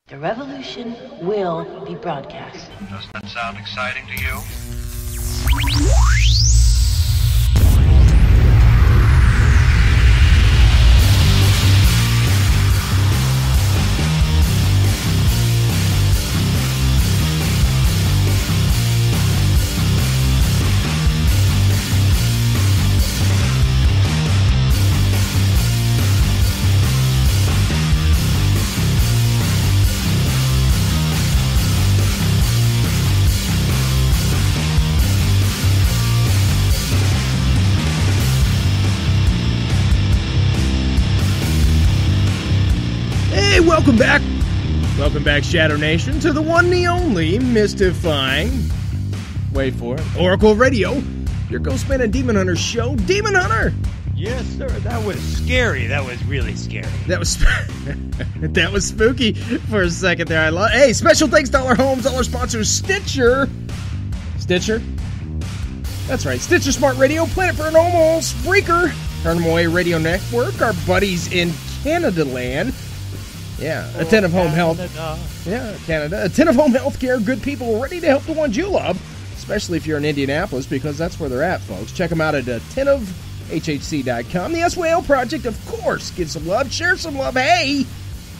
The revolution will be broadcast. Does that sound exciting to you? Welcome back. Welcome back, Shadow Nation, to the one, the only, mystifying, wait for it, Oracle Radio, your GhostMan&Demon Hunter show, Demon Hunter. Yes, sir. That was scary. That was really scary. That was that was spooky for a second there. Hey, special thanks to all our homes, all our sponsors, Stitcher. That's right, Stitcher Smart Radio, Planet Paranormal, Spreaker, Paranormal Way Radio Network, our buddies in Canada Land. Yeah, Attentive Home Health. Yeah, Canada. Attentive Home Health Care. Good people ready to help the ones you love, especially if you're in Indianapolis, because that's where they're at, folks. Check them out at AttentiveHHC.com. The SWL Project, of course. Give some love. Share some love. Hey,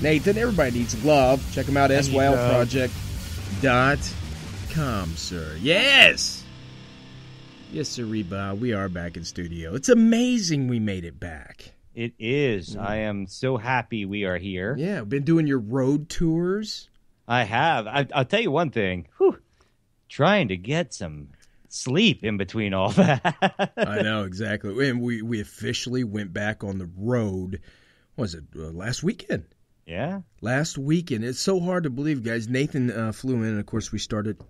Nathan, everybody needs love. Check them out at SWLProject.com, sir. Yes. Yes, sir, Reba. We are back in studio. It's amazing we made it back. It is. I am so happy we are here. Yeah, been doing your road tours. I have. I'll tell you one thing. Whew, trying to get some sleep in between all that. I know, exactly. And we officially went back on the road, what was it, last weekend? Yeah. Last weekend. It's so hard to believe, guys. Nathan flew in, and, of course, we started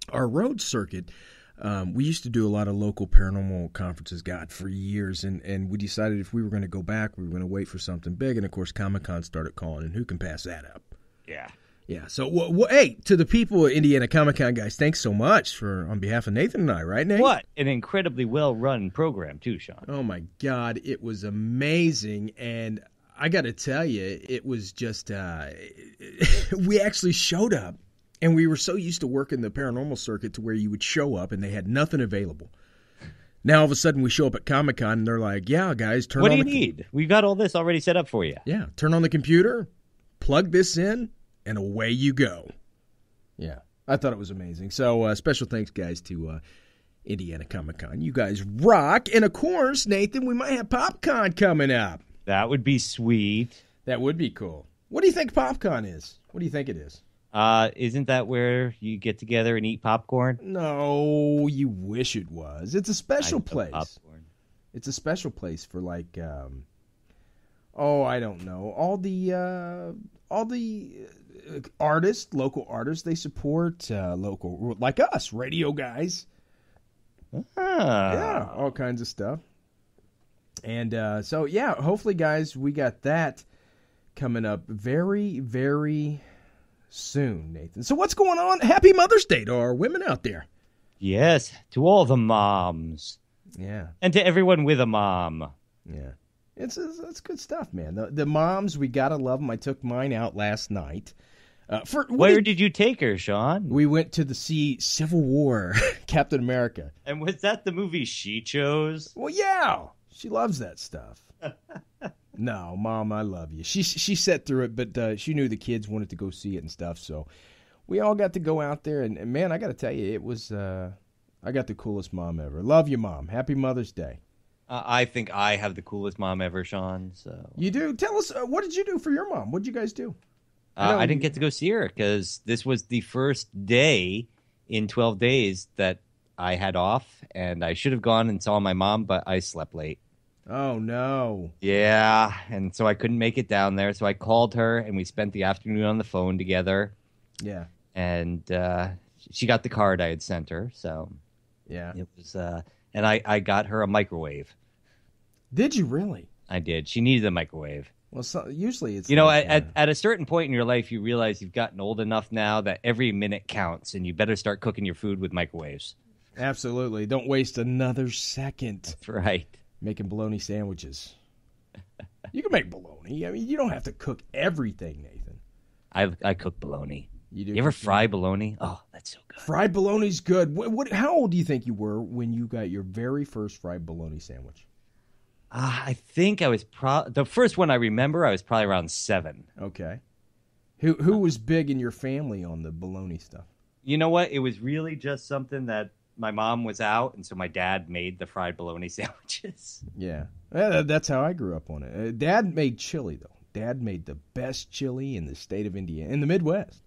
our road circuit. We used to do a lot of local paranormal conferences, God, for years, and we decided if we were going to go back, we were going to wait for something big, and, of course, Comic-Con started calling, and who can pass that up? Yeah. Yeah, so, hey, to the people at Indiana Comic-Con, guys, thanks so much on behalf of Nathan and I, right, Nate? What an incredibly well-run program, too, Sean. Oh, my God, it was amazing, and I got to tell you, it was just, we actually showed up. And we were so used to working the paranormal circuit to where you would show up and they had nothing available. Now, all of a sudden, we show up at Comic-Con and they're like, yeah, guys, turn on the... What do you need? We've got all this already set up for you. Yeah, turn on the computer, plug this in, and away you go. Yeah, I thought it was amazing. So, special thanks, guys, to Indiana Comic-Con. You guys rock. And, of course, Nathan, we might have PopCon coming up. That would be sweet. That would be cool. What do you think PopCon is? What do you think it is? Isn't that where you get together and eat popcorn? No, you wish it was. It's a special place. Popcorn. It's a special place for like, I don't know, all the artists, local artists. They support local, like us, radio guys. Yeah, all kinds of stuff. And so yeah, hopefully, guys, we got that coming up very, very soon, Nathan. So what's going on? Happy Mother's Day to our women out there. Yes, to all the moms. Yeah. And to everyone with a mom. Yeah. It's good stuff, man. The moms, we gotta love them. I took mine out last night. Where did you take her, Sean? We went to see Civil War, Captain America. And was that the movie she chose? Well, yeah. She loves that stuff. No, Mom, I love you. She sat through it, but she knew the kids wanted to go see it and stuff, so we all got to go out there. And man, I got to tell you, it was I got the coolest mom ever. Love you, Mom. Happy Mother's Day. I think I have the coolest mom ever, Sean. So you do? Tell us, what did you do for your mom? What did you guys do? I didn't get to go see her because this was the first day in 12 days that I had off, and I should have gone and saw my mom, but I slept late. Oh, no. Yeah, and so I couldn't make it down there. So I called her, and we spent the afternoon on the phone together. Yeah. And she got the card I had sent her. So yeah, it was. And I got her a microwave. Did you really? I did. She needed a microwave. Well, usually it's... at a certain point in your life, you realize you've gotten old enough now that every minute counts, and you better start cooking your food with microwaves. Absolutely. Don't waste another second. That's right. Making bologna sandwiches. You can make bologna. I mean, you don't have to cook everything, Nathan. I cook bologna. You do. You ever fry bologna? Oh, that's so good. Fried bologna's good. How old do you think you were when you got your very first fried bologna sandwich? I think I was the first one I remember. I was probably around 7. Okay. Who was big in your family on the bologna stuff? You know what? It was really just something that my mom was out, and so my dad made the fried bologna sandwiches. Yeah. That's how I grew up on it. Dad made chili, though. Dad made the best chili in the state of Indiana, in the Midwest.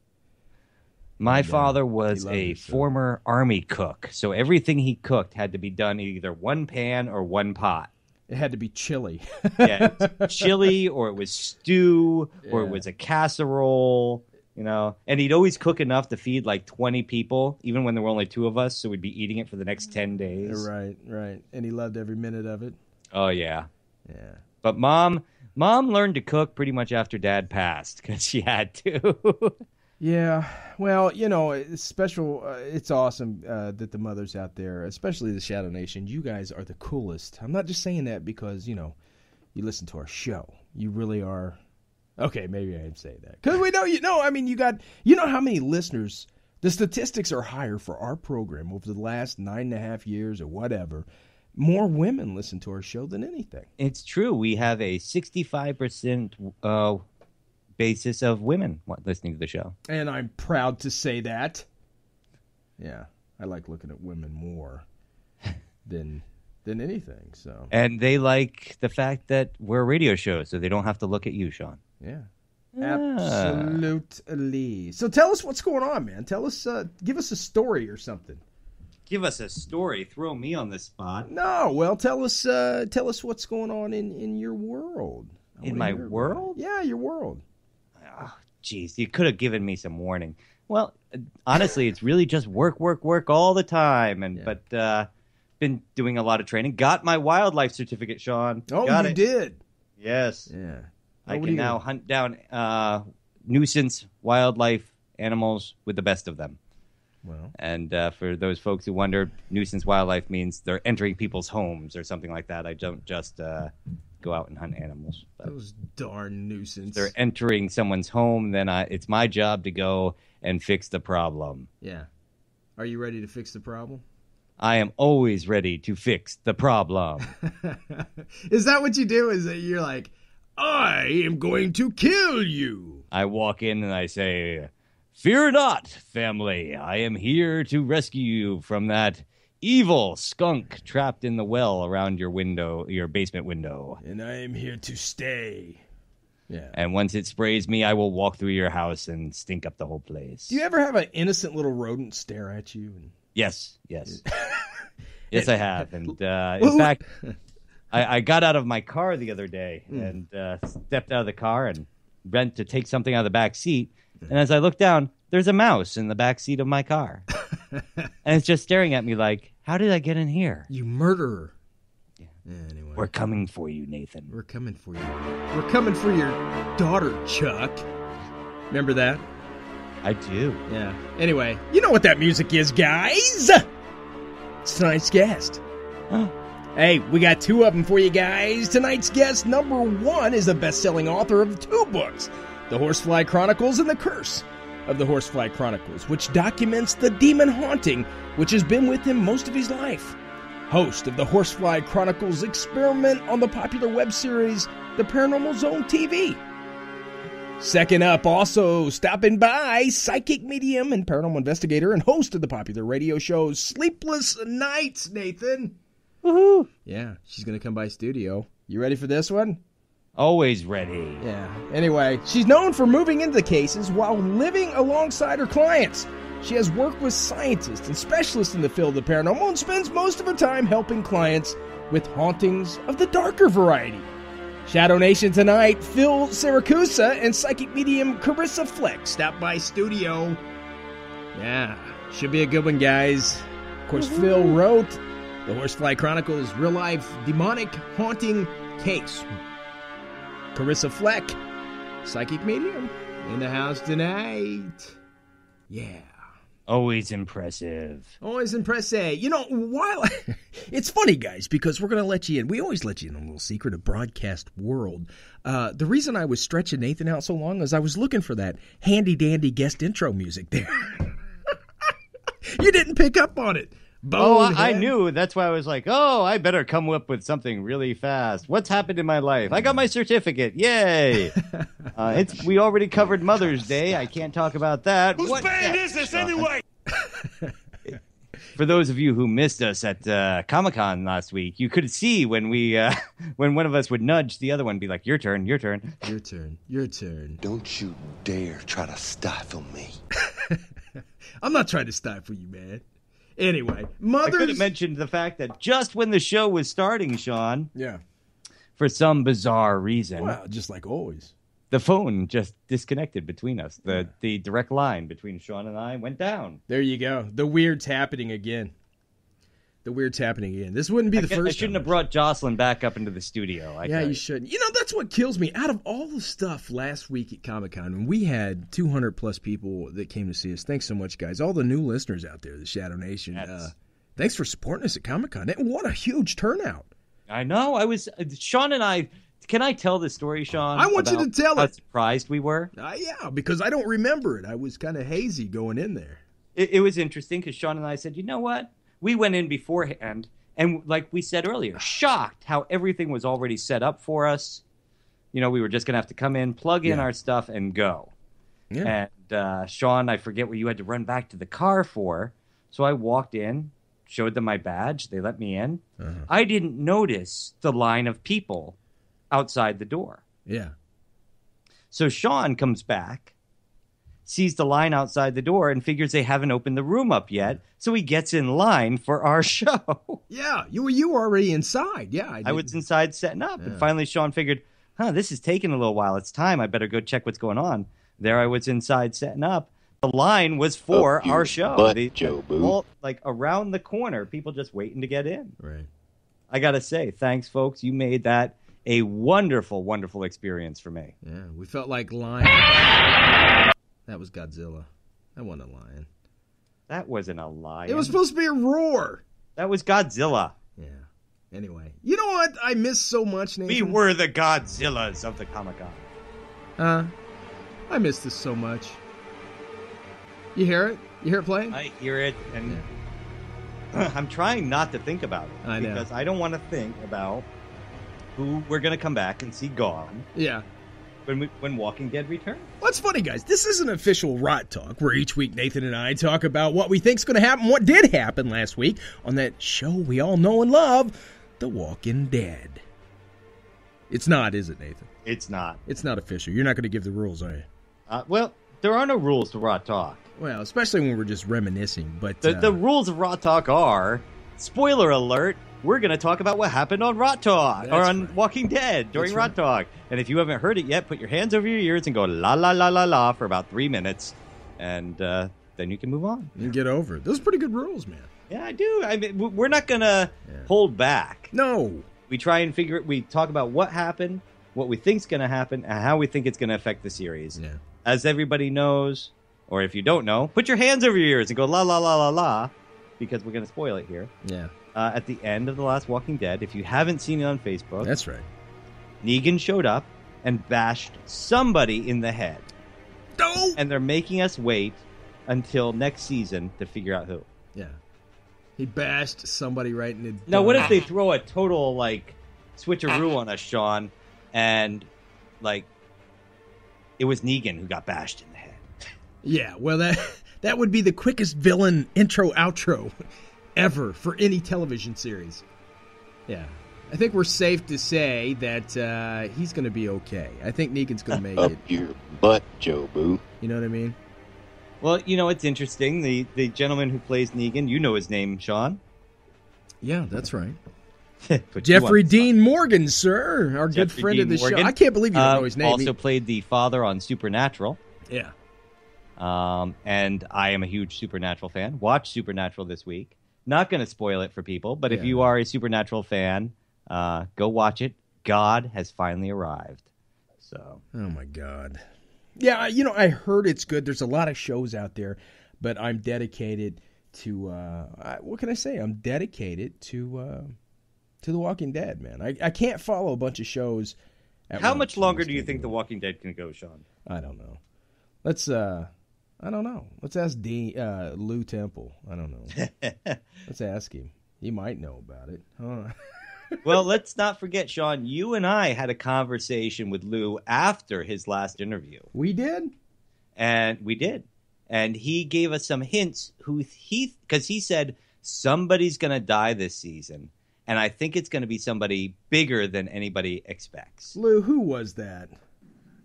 My father was a former Army cook, so everything he cooked had to be done in either one pan or one pot. It had to be chili. Yeah, it was chili, or it was stew, or it was a casserole, you know. And he'd always cook enough to feed like 20 people, even when there were only 2 of us, so we'd be eating it for the next 10 days. Right. And he loved every minute of it. Oh, yeah. Yeah. But Mom learned to cook pretty much after Dad passed, because she had to. Yeah, well, you know, it's special. It's awesome that the mothers out there, especially the Shadow Nation, you guys are the coolest. I'm not just saying that because, you know, you listen to our show. You really are. Okay, maybe I didn't say that. Because we know, I mean, you know how many listeners, the statistics are higher for our program over the last 9.5 years or whatever. More women listen to our show than anything. It's true. We have a 65% basis of women listening to the show. And I'm proud to say that. Yeah, I like looking at women more than anything. So. And they like the fact that we're a radio show, so they don't have to look at you, Sean. Yeah. Absolutely. So tell us what's going on, man. Tell us, give us a story or something. Give us a story. Throw me on the spot. No, well, tell us what's going on in your world. In my world? Yeah, your world. Oh, geez, you could have given me some warning. Well, honestly, it's really just work all the time. But been doing a lot of training. Got my wildlife certificate, Sean. Oh, Got you it. did? Yes. Yeah. I can now hunt down nuisance wildlife animals with the best of them. Well. And for those folks who wonder, nuisance wildlife means they're entering people's homes or something like that. I don't just go out and hunt animals. Those darn nuisance. If they're entering someone's home, then it's my job to go and fix the problem. Yeah. Are you ready to fix the problem? I am always ready to fix the problem. Is that what you do? Is that you're like, I am going to kill you? I walk in and I say, "Fear not, family. I am here to rescue you from that evil skunk trapped in the well around your window, your basement window. And I am here to stay." Yeah. And once it sprays me, I will walk through your house and stink up the whole place. Do you ever have an innocent little rodent stare at you? Yes. Yes, I have. And in fact, I got out of my car the other day and stepped out of the car and went to take something out of the back seat. And as I look down, there's a mouse in the back seat of my car. And it's just staring at me like, how did I get in here? You murderer. Yeah. Anyway. We're coming for you, Nathan. We're coming for you. We're coming for your daughter, Chuck. Remember that? I do. Yeah. Anyway, you know what that music is, guys. It's tonight's guest. Hey, we got 2 of them for you guys. Tonight's guest, number 1, is the best-selling author of 2 books, The Horsefly Chronicles and The Curse of the Horsefly Chronicles, which documents the demon haunting which has been with him most of his life. Host of the Horsefly Chronicles experiment on the popular web series The Paranormal Zone TV. Second up, also stopping by, psychic medium and paranormal investigator and host of the popular radio show Sleepless Nights, Nathan. Woohoo! Yeah, she's going to come by studio. You ready for this one? Always ready. Yeah. Anyway, she's known for moving into the cases while living alongside her clients. She has worked with scientists and specialists in the field of the paranormal and spends most of her time helping clients with hauntings of the darker variety. Shadow Nation tonight, Phil Sircusa and psychic medium Karissa Flek stop by studio. Yeah, should be a good one, guys. Of course, Phil wrote The Horsefly Chronicles real-life demonic haunting case. Karissa Flek, psychic medium, in the house tonight. Yeah. Always impressive. Always impressive. You know, while it's funny, guys, because we're going to let you in. We always let you in a little secret of broadcast world. The reason I was stretching Nathan out so long is I was looking for that handy-dandy guest intro music there. You didn't pick up on it. I knew. That's why I was like, I better come up with something really fast. What's happened in my life? I got my certificate. Yay. We already covered Mother's Day. I can't talk about that. Whose band is this anyway? For those of you who missed us at Comic-Con last week, you could see when we when one of us would nudge the other one, be like, your turn, your turn. Your turn, your turn. Don't you dare try to stifle me. I'm not trying to stifle you, man. Anyway, I could have mentioned the fact that just when the show was starting, Sean, for some bizarre reason, well, just like always, the phone just disconnected between us. The direct line between Sean and I went down. There you go. The weird's happening again. This wouldn't be the first. I shouldn't have brought Jocelyn back up into the studio. You shouldn't. You know, that's what kills me. Out of all the stuff last week at Comic-Con, when we had 200 plus people that came to see us. Thanks so much, guys. All the new listeners out there, the Shadow Nation. Thanks for supporting us at Comic-Con. And what a huge turnout. I know. Sean and I. Can I tell the story, Sean? I want you to tell it. How surprised we were. Yeah, because I don't remember it. I was kind of hazy going in there. It was interesting because Sean and I said, you know what? We went in beforehand, and like we said earlier, shocked how everything was already set up for us. You know, we were just going to have to come in, plug in our stuff, and go. Yeah. And Sean, I forget what you had to run back to the car for. So I walked in, showed them my badge. They let me in. Uh-huh. I didn't notice the line of people outside the door. Yeah. So Sean comes back, sees the line outside the door, and figures they haven't opened the room up yet. So he gets in line for our show. Yeah, you were already inside. Yeah, I was inside setting up. Yeah. And finally Sean figured, this is taking a little while. It's time. I better go check what's going on. There I was inside setting up. The line was for our show. Joe Boo. Like around the corner, people just waiting to get in. Right. I got to say, thanks, folks. You made that a wonderful, wonderful experience for me. Yeah, we felt like lions. That was Godzilla. That wasn't a lion. That wasn't a lion. It was supposed to be a roar. That was Godzilla. Yeah. Anyway, you know what I miss so much, Nathan? We were the Godzillas of the Comic-Con. I miss this so much. You hear it? You hear it playing? I hear it, and I'm trying not to think about it. I know. Because I don't want to think about who we're going to come back and see gone. Yeah. When Walking Dead returns. What's funny, guys, this is an official Rot Talk, where each week Nathan and I talk about what we think's going to happen, what did happen last week on that show we all know and love, The Walking Dead. It's not, is it, Nathan? It's not. It's not official. You're not going to give the rules, are you? Well, there are no rules to Rot Talk. Well, especially when we're just reminiscing. But the rules of Rot Talk are, spoiler alert, we're going to talk about what happened on Rot Talk, or on Walking Dead during Rot Talk. And if you haven't heard it yet, put your hands over your ears and go la la la la la for about 3 minutes, and then you can move on. And get over it. Those are pretty good rules, man. Yeah, I do. I mean, we're not going to hold back. No. We try and figure it. We talk about what happened, what we think's going to happen, and how we think it's going to affect the series. Yeah. As everybody knows, or if you don't know, put your hands over your ears and go la la la la la, because we're going to spoil it here. Yeah. At the end of The Last Walking Dead, if you haven't seen it on Facebook, that's right. Negan showed up and bashed somebody in the head. No! And they're making us wait until next season to figure out who. Yeah. He bashed somebody right in the... Now, what if they throw a total, switcheroo on us, Sean, and, it was Negan who got bashed in the head? Yeah, well, that would be the quickest villain intro-outro ever for any television series. Yeah. I think we're safe to say that he's going to be okay. I think Negan's going to make Up it. your butt, Joe Boo. You know what I mean? Well, it's interesting. The gentleman who plays Negan, you know his name, Sean. Yeah, that's right. Jeffrey Dean Morgan, sir. Our good friend of the show. I can't believe you don't know his name. Also played the father on Supernatural. Yeah. And I am a huge Supernatural fan. Watched Supernatural this week. Not going to spoil it for people, but if you are a Supernatural fan, go watch it. God has finally arrived. So. Oh, my God. Yeah, I heard it's good. There's a lot of shows out there. but I'm dedicated to what can I say? I'm dedicated to The Walking Dead, man. I can't follow a bunch of shows. How much longer do you think The Walking Dead can go, Sean? I don't know. I don't know. Let's ask Lou Temple. I don't know. Let's ask him. He might know about it. Huh? Well, let's not forget, Sean, you and I had a conversation with Lou after his last interview. We did? And we did. And he gave us some hints because he said somebody's going to die this season. And I think it's going to be somebody bigger than anybody expects. Lou, who was that?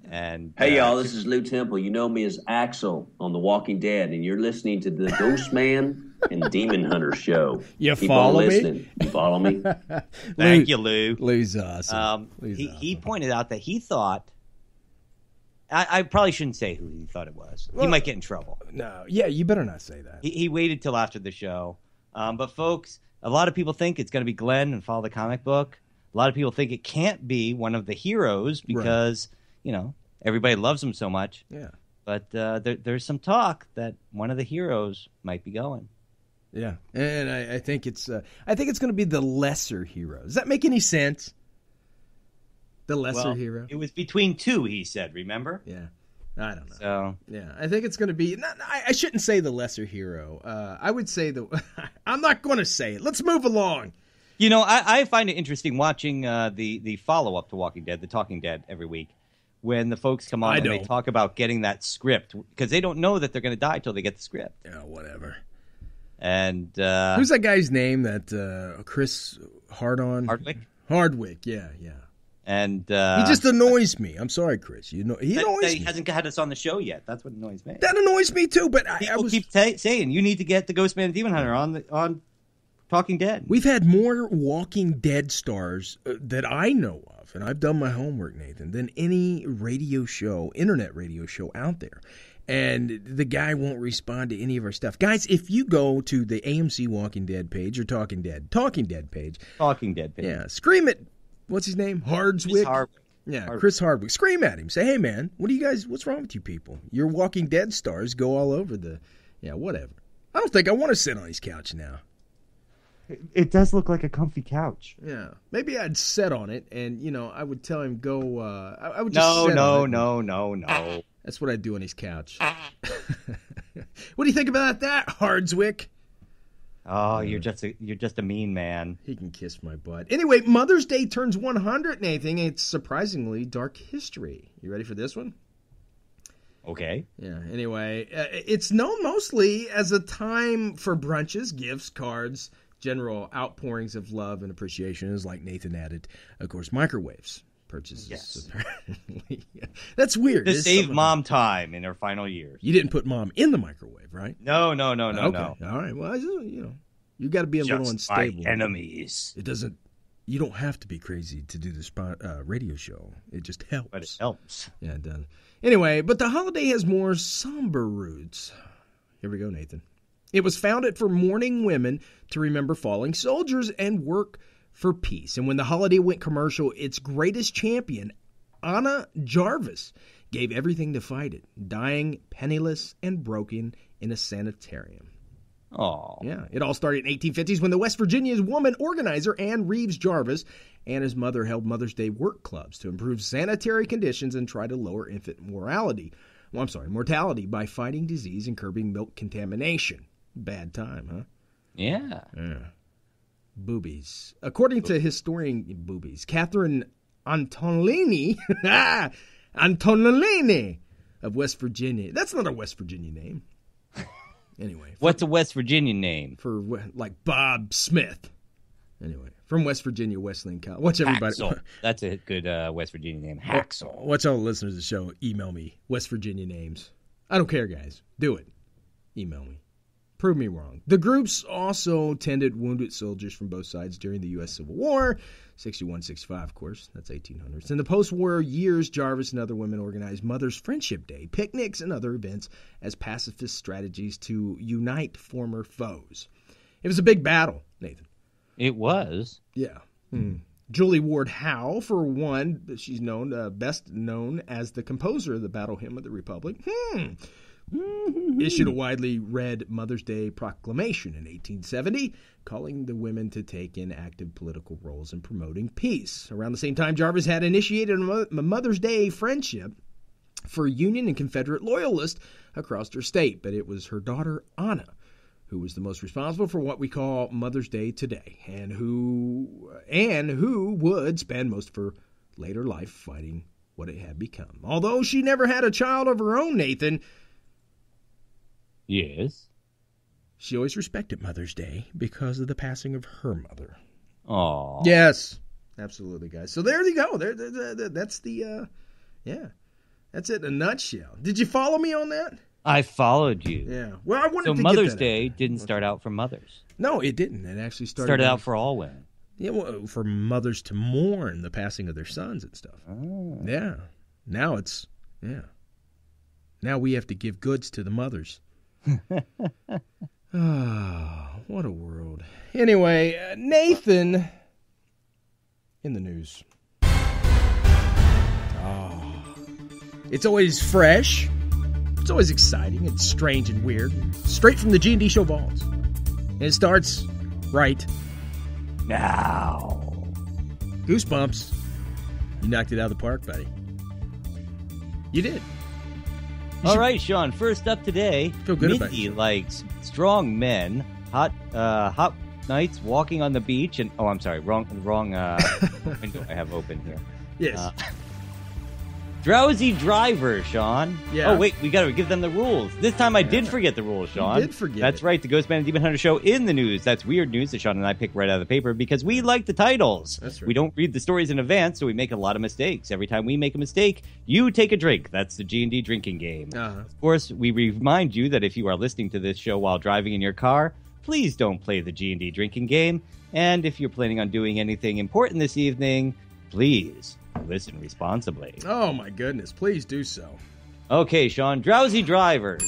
And hey, y'all, this is Lou Temple. You know me as Axel on The Walking Dead, and you're listening to the GhostMan&Demon Hunter show. You Keep follow on me? listening. You follow me? Thank you, Lou. Lou's awesome. He pointed out that he thought, I probably shouldn't say who he thought it was. He might get in trouble. No, yeah, you better not say that. He waited till after the show. But folks, a lot of people think it's going to be Glenn and follow the comic book. A lot of people think it can't be one of the heroes because, everybody loves him so much. Yeah. But there's some talk that one of the heroes might be going. Yeah, and I think it's going to be the lesser hero. Does that make any sense? The lesser hero. It was between two, he said. Remember? Yeah, I don't know. So yeah, I think it's going to be. I shouldn't say the lesser hero. I would say I'm not going to say it. Let's move along. I find it interesting watching the follow up to Walking Dead, the Talking Dead, every week. When the folks come on and they talk about getting that script, because they don't know that they're going to die till they get the script. Yeah, whatever. And who's that guy's name? That Chris Hardwick. Hardwick, yeah. And he just annoys me. I'm sorry, Chris. He annoys me. He hasn't had us on the show yet. That's what annoys me. That annoys me too. But people keep saying you need to get the GhostMan&Demon Hunter on Talking Dead. We've had more Walking Dead stars that I know of, and I've done my homework, Nathan, than any internet radio show out there. And the guy won't respond to any of our stuff. Guys, if you go to the AMC Walking Dead page or Talking Dead page. Yeah, scream at, what's his name? Hardwick? Chris Hardwick. Scream at him. Say, hey, man, what's wrong with you people? Your Walking Dead stars go all over whatever. I don't think I want to sit on his couch now. It does look like a comfy couch. Yeah. Maybe I'd sit on it and, I would tell him go, I would just No. That's what I'd do on his couch. What do you think about that, Hardwick? Oh, you're just a mean man. He can kiss my butt. Anyway, Mother's Day turns 100, Nathan. It's surprisingly dark history. You ready for this one? Okay. Yeah, anyway, it's known mostly as a time for brunches, gifts, cards, general outpourings of love and appreciation, as like Nathan added, of course, microwaves purchases. Yes. Apparently. Yeah. That's weird. To save mom time in her final years. You didn't put mom in the microwave, right? No. Okay. No. All right. Well, you got to be a little unstable. My enemies. You don't have to be crazy to do this radio show. It just helps. But it helps. Yeah, it does. Anyway, but the holiday has more somber roots. Here we go, Nathan. It was founded for mourning women to remember fallen soldiers and work for peace. And when the holiday went commercial, its greatest champion, Anna Jarvis, gave everything to fight it, dying penniless and broken in a sanitarium. Oh. Yeah, it all started in 1850s when the West Virginia woman organizer Ann Reeves Jarvis and his mother held Mother's Day work clubs to improve sanitary conditions and try to lower infant mortality by fighting disease and curbing milk contamination. Bad time, huh? Yeah. Boobies. According to historian Catherine Antonelli of West Virginia. That's not a West Virginia name. Anyway. What's a West Virginia name? For like Bob Smith. Anyway, from West Virginia, Wesleyan College. Watch everybody. Haxel. That's a good West Virginia name. Haxel. Watch all the listeners of the show. Email me West Virginia names. I don't care, guys. Do it. Email me. Prove me wrong. The groups also tended wounded soldiers from both sides during the U.S. Civil War, 61-65, of course. That's 1800s. In the post-war years, Jarvis and other women organized Mother's Friendship Day, picnics, and other events as pacifist strategies to unite former foes. It was a big battle, Nathan. It was. Yeah. Julie Ward Howe, for one, she's best known as the composer of the Battle Hymn of the Republic. issued a widely read Mother's Day proclamation in 1870, calling the women to take in active political roles in promoting peace. Around the same time, Jarvis had initiated a Mother's Day friendship for Union and Confederate loyalists across her state, but it was her daughter, Anna, who was the most responsible for what we call Mother's Day today, and who would spend most of her later life fighting what it had become. Although she never had a child of her own, Nathan. Yes. She always respected Mother's Day because of the passing of her mother. Aw. Yes. Absolutely, guys. So there you go. That's the, that's it in a nutshell. Did you follow me on that? I followed you. Yeah. Well, I wanted to Mother's get that Day out. didn't start out for mothers. No, it didn't. It actually started out for all women. Yeah, well, for mothers to mourn the passing of their sons and stuff. Oh. Yeah. Now Now we have to give goods to the mothers. Oh, what a world. Anyway, Nathan, in the news. Oh, it's always fresh. It's always exciting. It's strange and weird. Straight from the G&D Show vaults. And it starts right now. Goosebumps. You knocked it out of the park, buddy. You did. All right, Sean. First up today, Feel good about Mindy yourself. likes strong men, hot nights, walking on the beach, and I'm sorry, wrong window I have open here. Yes. Drowsy driver, Sean. Yeah. Oh, wait, we got to give them the rules. This time I did forget the rules, Sean. did forget That's it. right, the Ghostman and Demon Hunter show in the news. That's weird news that Sean and I pick right out of the paper because we like the titles. That's right. We don't read the stories in advance, so we make a lot of mistakes. Every time we make a mistake, you take a drink. That's the G&D drinking game. Uh-huh. Of course, we remind you that if you are listening to this show while driving in your car, please don't play the G&D drinking game. And if you're planning on doing anything important this evening, please listen responsibly. Oh, my goodness. Please do so. Okay, Sean. Drowsy drivers,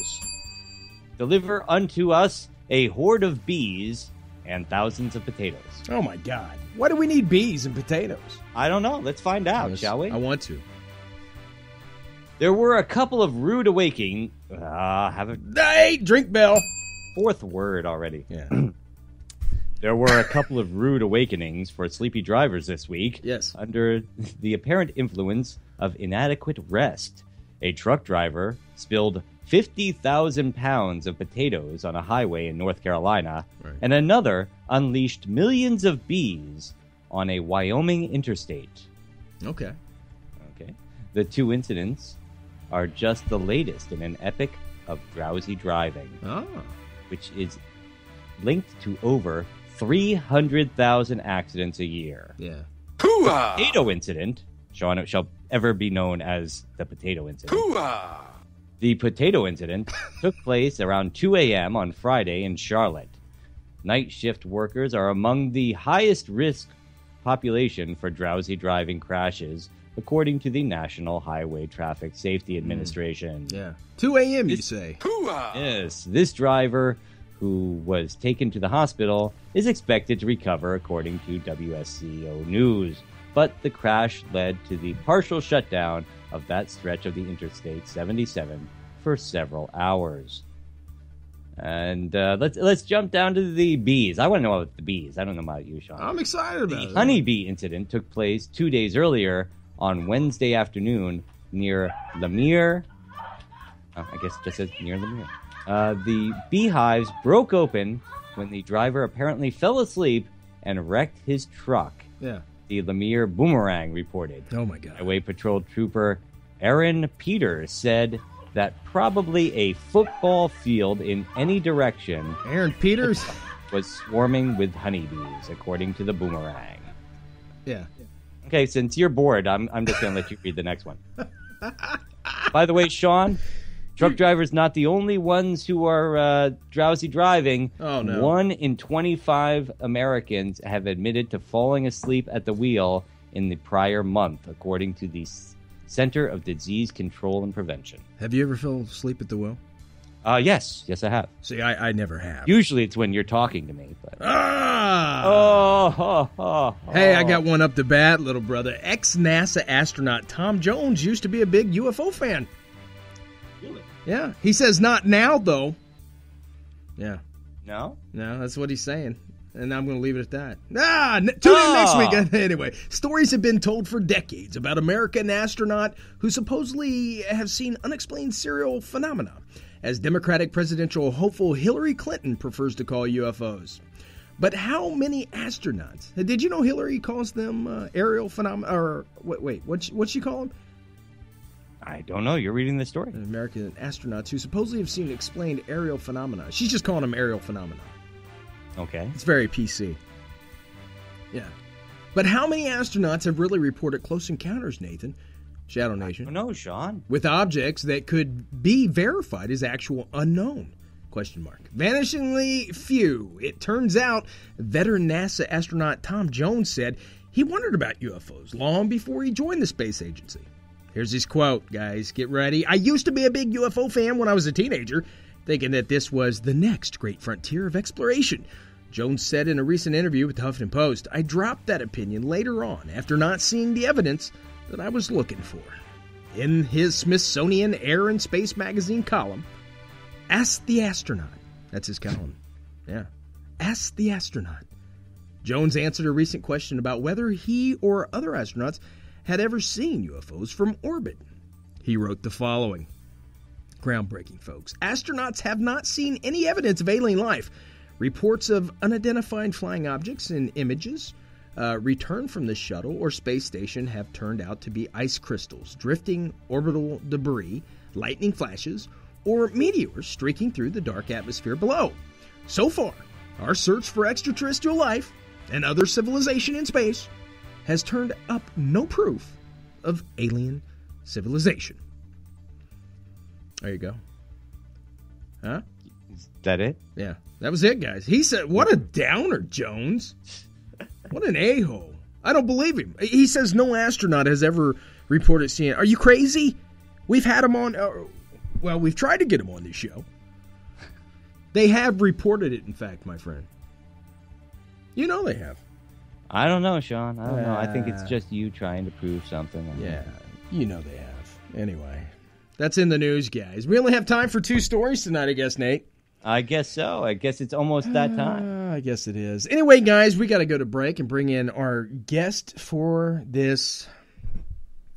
deliver unto us a horde of bees and thousands of potatoes. Oh, my God. Why do we need bees and potatoes? I don't know. Let's find out, Yes, shall we? I want to. There were a couple of rude awakening. Have a Hey, drink bell. fourth word already. Yeah. There were a couple of rude awakenings for sleepy drivers this week. Yes. Under the apparent influence of inadequate rest. A truck driver spilled 50,000 pounds of potatoes on a highway in North Carolina, Right. and another unleashed millions of bees on a Wyoming interstate. Okay. Okay. The two incidents are just the latest in an epic of drowsy driving, Oh. which is linked to over 300,000 accidents a year. Yeah. Potato incident, Sean, it shall ever be known as the potato incident. The potato incident took place around 2 a.m. on Friday in Charlotte. Night shift workers are among the highest risk population for drowsy driving crashes, according to the National Highway Traffic Safety Administration. Yeah. 2 a.m., you say? Yes, this driver, who was taken to the hospital, is expected to recover, according to WSCO News. But the crash led to the partial shutdown of that stretch of the Interstate 77 for several hours. And let's jump down to the bees. I want to know about the bees. I don't know about you, Sean. I'm excited about The it. honeybee incident took place 2 days earlier on Wednesday afternoon near Lemire. I guess it just says near Lemire. The beehives broke open when the driver apparently fell asleep and wrecked his truck. Yeah. The Lemire Boomerang reported. Oh, my God. Highway Patrol Trooper Aaron Peters said that probably a football field in any direction Aaron Peters? was swarming with honeybees, according to the Boomerang. Yeah. Okay, since you're bored, I'm just going to let you read the next one. By the way, Sean, truck drivers not the only ones who are drowsy driving. Oh, no. 1 in 25 Americans have admitted to falling asleep at the wheel in the prior month, according to the Center of Disease Control and Prevention. Have you ever fell asleep at the wheel? Yes, I have. See, I never have. Usually it's when you're talking to me. But... Ah! Hey, I got one up to bat, little brother. Ex-NASA astronaut Tom Jones used to be a big UFO fan. Really? Yeah. He says not now, though. Yeah. No? No, that's what he's saying. And I'm going to leave it at that. Tune in next week. Anyway, stories have been told for decades about American astronaut who supposedly have seen unexplained serial phenomena, as Democratic presidential hopeful Hillary Clinton prefers to call UFOs. But how many astronauts? Did you know Hillary calls them aerial phenomena? Or wait, what's she call them? I don't know. You're reading the story. American astronauts who supposedly have seen explained aerial phenomena. She's just calling them aerial phenomena. Okay. It's very PC. Yeah. But how many astronauts have really reported close encounters, Nathan? Shadow Nation. I don't know, Sean. With objects that could be verified as actual unknown? Question mark. Vanishingly few. It turns out veteran NASA astronaut Tom Jones said he wondered about UFOs long before he joined the space agency. Here's his quote, guys. Get ready. I used to be a big UFO fan when I was a teenager, thinking that this was the next great frontier of exploration. Jones said in a recent interview with the Huffington Post, I dropped that opinion later on after not seeing the evidence that I was looking for. In his Smithsonian Air and Space magazine column, Ask the Astronaut. That's his column. Yeah. Ask the Astronaut. Jones answered a recent question about whether he or other astronauts had ever seen UFOs from orbit. He wrote the following. Groundbreaking, folks. Astronauts have not seen any evidence of alien life. Reports of unidentified flying objects and images returned from the shuttle or space station have turned out to be ice crystals, drifting orbital debris, lightning flashes, or meteors streaking through the dark atmosphere below. So far, our search for extraterrestrial life and other civilization in space has turned up no proof of alien civilization. There you go. Huh? Is that it? Yeah, that was it, guys. He said, what a downer, Jones. What an a-hole. I don't believe him. He says no astronaut has ever reported seeing it. Are you crazy? We've had him on... well, we've tried to get him on this show. They have reported it, in fact, my friend. You know they have. I don't know, Sean. I don't know. I think it's just you trying to prove something. Yeah, you know they have. Anyway, that's in the news, guys. We only have time for 2 stories tonight, I guess, Nate. I guess so. I guess it's almost that time. I guess it is. Anyway, guys, we got to go to break and bring in our guest for this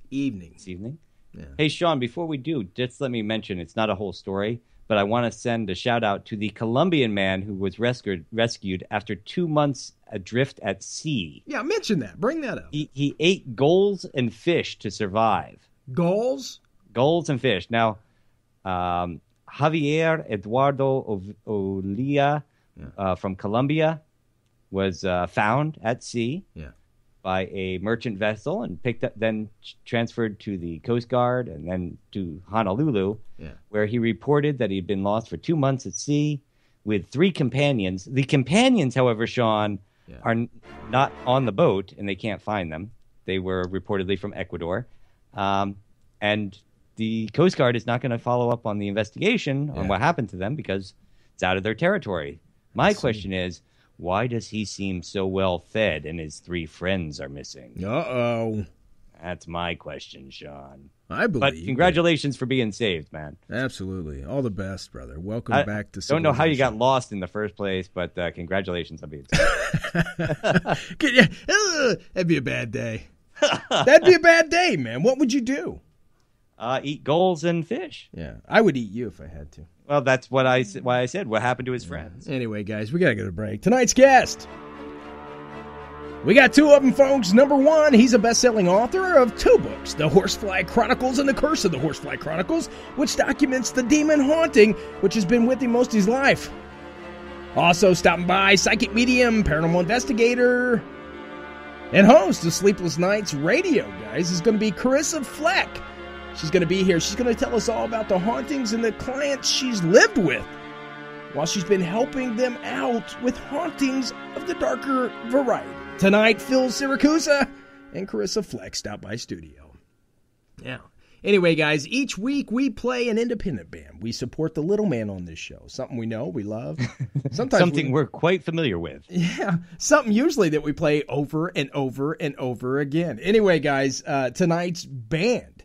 evening. This evening? Yeah. Hey, Sean, before we do, just let me mention, it's not a whole story, but I want to send a shout-out to the Colombian man who was rescued after 2 months adrift at sea. Yeah, mention that. Bring that up. He ate gulls and fish to survive. Gulls? Gulls and fish. Now, Javier Eduardo Olia from Colombia was found at sea by a merchant vessel and then transferred to the Coast Guard and then to Honolulu, where he reported that he'd been lost for 2 months at sea with 3 companions. The companions, however, Sean, are not on the boat and they can't find them. They were reportedly from Ecuador. And the Coast Guard is not going to follow up on the investigation on what happened to them because it's out of their territory. My question is, why does he seem so well fed and his 3 friends are missing? Uh-oh. That's my question, Sean. I believe. But congratulations for being saved, man. Absolutely. All the best, brother. Welcome back to civilization. Don't know how you got lost in the first place, but congratulations on being saved. That'd be a bad day. That'd be a bad day, man. What would you do? Eat gulls and fish. Yeah, I would eat you if I had to. Well, that's why I said what happened to his friends. Anyway, guys, we got to go to break. Tonight's guest. We got 2 of them, folks. Number 1, he's a best-selling author of 2 books, The Horsefly Chronicles and The Curse of the Horsefly Chronicles, which documents the demon haunting, which has been with him most of his life. Also stopping by, psychic medium, paranormal investigator, and host of Sleepless Nights Radio, guys, is going to be Karissa Flek. She's going to be here. She's going to tell us all about the hauntings and the clients she's lived with while she's been helping them out with hauntings of the darker variety. Tonight, Phil Sircusa and Karissa Flek stop by studio. Yeah. Anyway, guys, each week we play an independent band. We support the little man on this show. Something we know, we love. Sometimes something we're quite familiar with. Yeah. Something usually that we play over and over and over again. Anyway, guys, tonight's band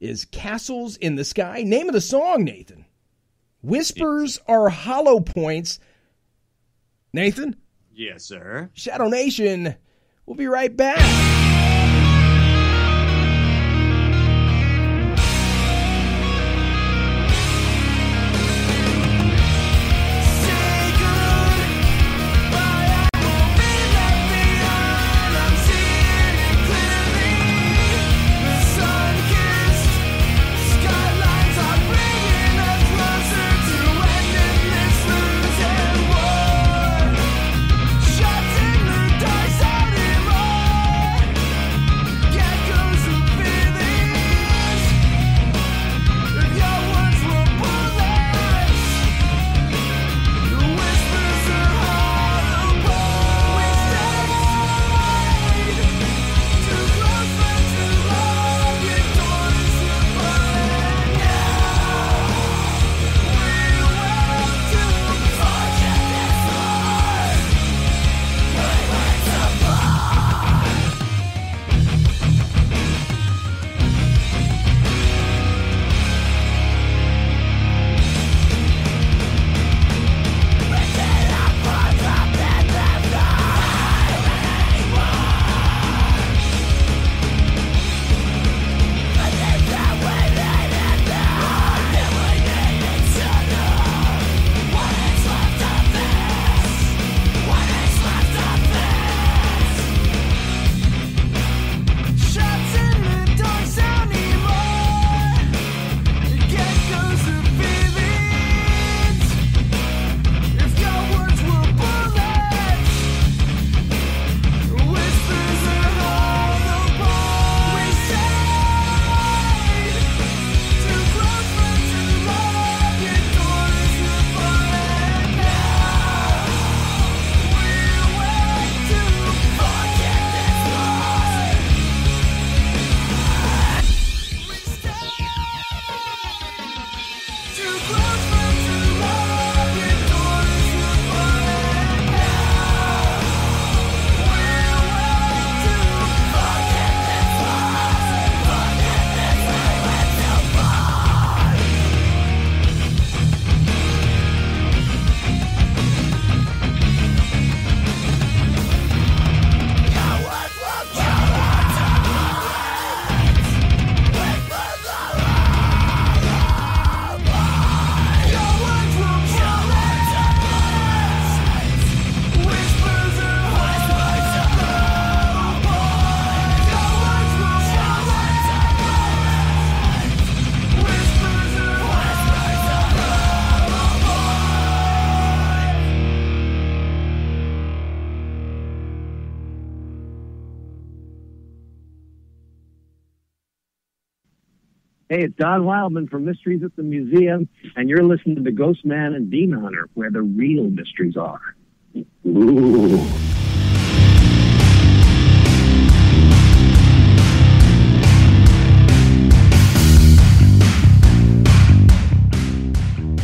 is Castles in the Sky. Name of the song, Nathan. Whispers are hollow points. Nathan? Yes, sir. Shadow Nation. We'll be right back. Hey, it's Don Wildman from Mysteries at the Museum, and you're listening to Ghostman and Demon Hunter, where the real mysteries are. Ooh.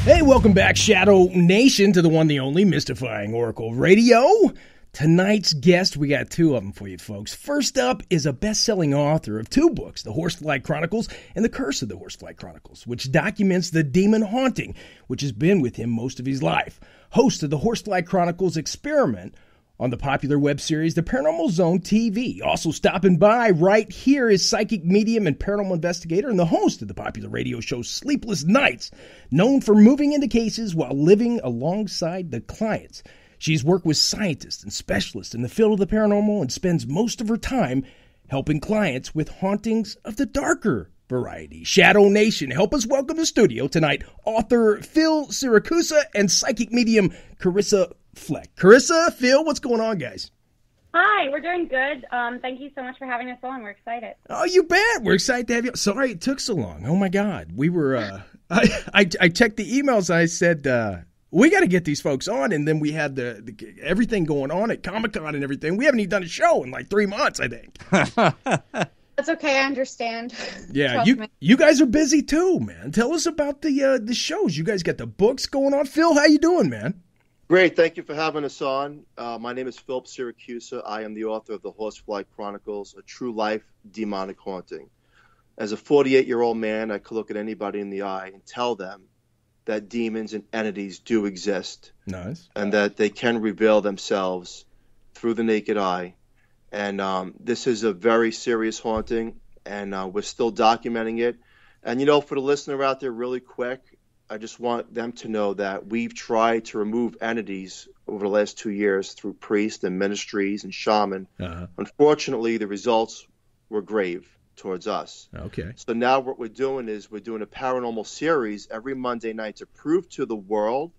Hey, welcome back, Shadow Nation, to the one, the only, Mystifying Oracle Radio. Tonight's guest, we got two of them for you, folks. First up is a best-selling author of two books, The Horsefly Chronicles and The Curse of the Horsefly Chronicles, which documents the demon haunting, which has been with him most of his life. Host of the Horsefly Chronicles experiment on the popular web series The Paranormal Zone TV. Also stopping by right here is psychic medium and paranormal investigator and the host of the popular radio show Sleepless Nights, known for moving into cases while living alongside the clients. She's worked with scientists and specialists in the field of the paranormal and spends most of her time helping clients with hauntings of the darker variety. Shadow Nation, help us welcome to the studio tonight author Phil Sircusa and psychic medium Karissa Flek. Karissa, Phil, what's going on, guys? Hi, we're doing good. Thank you so much for having us on. We're excited. Oh, you bet. We're excited to have you. Sorry it took so long. Oh, my God. We were, I checked the emails. I said, we got to get these folks on, and then we had the everything going on at Comic-Con and everything. We haven't even done a show in like 3 months, I think. That's okay, I understand. Yeah, you guys are busy too, man. Tell us about the shows. You guys got the books going on. Phil, how you doing, man? Great, thank you for having us on. My name is Philip Siracusa. I am the author of the Horsefly Chronicles, a true life demonic haunting. As a 48-year-old man, I could look at anybody in the eye and tell them that demons and entities do exist. Nice. And that they can reveal themselves through the naked eye. And this is a very serious haunting, and we're still documenting it. And, for the listener out there, really quick, I just want them to know that we've tried to remove entities over the last 2 years through priests and ministries and shaman. Unfortunately, the results were grave towards us. Okay. So now what we're doing is we're doing a paranormal series every Monday night to prove to the world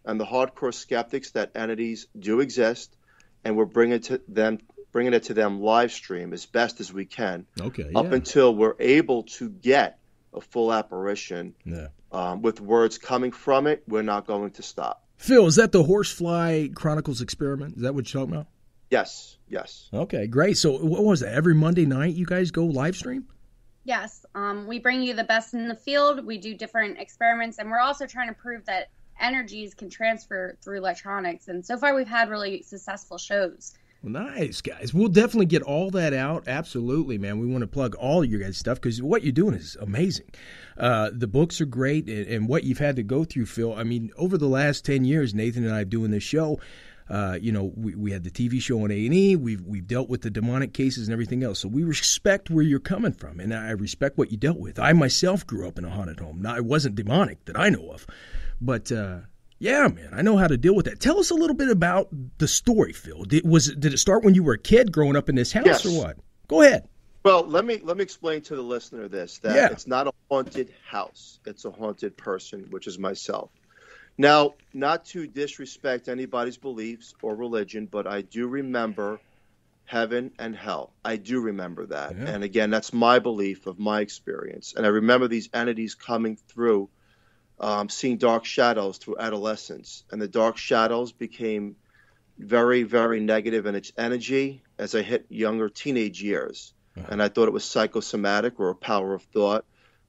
and the hardcore skeptics that entities do exist, and we're bringing it to them live stream as best as we can. Okay. Up until we're able to get a full apparition. Yeah. With words coming from it, we're not going to stop. Phil, is that the Horsefly Chronicles experiment? Is that what you're talking about? Yes. Okay, great. So what was that? Every Monday night you guys go live stream? Yes. We bring you the best in the field. We do different experiments, and we're also trying to prove that energies can transfer through electronics. And so far, we've had really successful shows. Nice, guys. We'll definitely get all that out. Absolutely, man. We want to plug all of your guys' stuff because what you're doing is amazing. The books are great, and what you've had to go through, Phil. I mean, over the last 10 years, Nathan and I doing this show, we had the TV show on A&E. We've dealt with the demonic cases and everything else. So we respect where you're coming from, and I respect what you dealt with. I myself grew up in a haunted home. Now, it wasn't demonic that I know of, but yeah, man, I know how to deal with that. Tell us a little bit about the story, Phil. Did it start when you were a kid growing up in this house, or what? Go ahead. Well, let me explain to the listener this, that it's not a haunted house. It's a haunted person, which is myself. Now, not to disrespect anybody's beliefs or religion, but I do remember heaven and hell. I do remember that. Yeah. And again, that's my belief of my experience. And I remember these entities coming through, seeing dark shadows through adolescence. And the dark shadows became very, very negative in its energy as I hit younger teenage years. And I thought it was psychosomatic or a power of thought.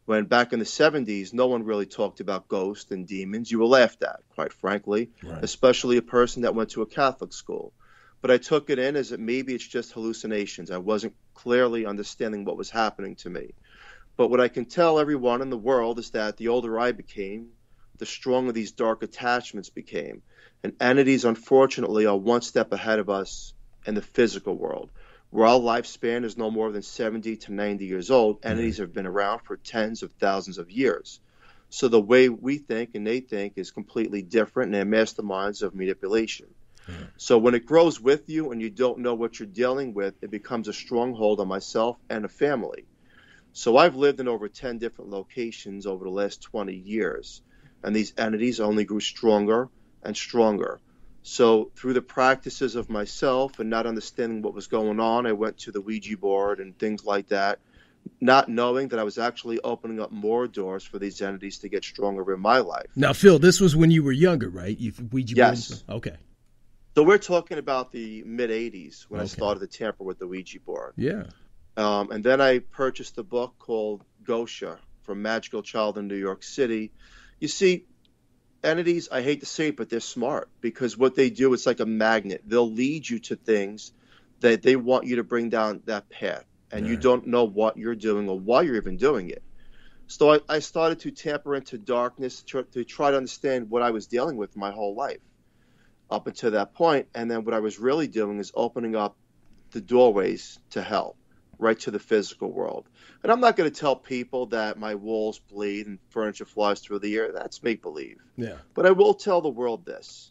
When back in the 70s, no one really talked about ghosts and demons. You were laughed at, quite frankly, especially a person that went to a Catholic school. But I took it in as that maybe it's just hallucinations. I wasn't clearly understanding what was happening to me. But what I can tell everyone in the world is that the older I became, the stronger these dark attachments became. And entities, unfortunately, are one step ahead of us in the physical world. Where our lifespan is no more than 70 to 90 years old, entities have been around for tens of thousands of years. So the way we think and they think is completely different, and they're masterminds of manipulation. So when it grows with you and you don't know what you're dealing with, it becomes a stronghold on myself and a family. So I've lived in over 10 different locations over the last 20 years, and these entities only grew stronger and stronger. So through the practices of myself and not understanding what was going on, I went to the Ouija board and things like that, not knowing that I was actually opening up more doors for these entities to get stronger in my life. Now, Phil, this was when you were younger, right? Ouija yes. board? Okay. So we're talking about the mid-'80s when I started to tamper with the Ouija board. Yeah. And then I purchased a book called Gosha from Magical Child in New York City. You see, entities, I hate to say it, but they're smart because what they do is like a magnet. They'll lead you to things that they want you to bring down that path, and you don't know what you're doing or why you're even doing it. So I started to tamper into darkness to try to understand what I was dealing with my whole life up until that point. And then what I was really doing is opening up the doorways to hell, right to the physical world. And I'm not going to tell people that my walls bleed and furniture flies through the air. That's make-believe. Yeah. But I will tell the world this.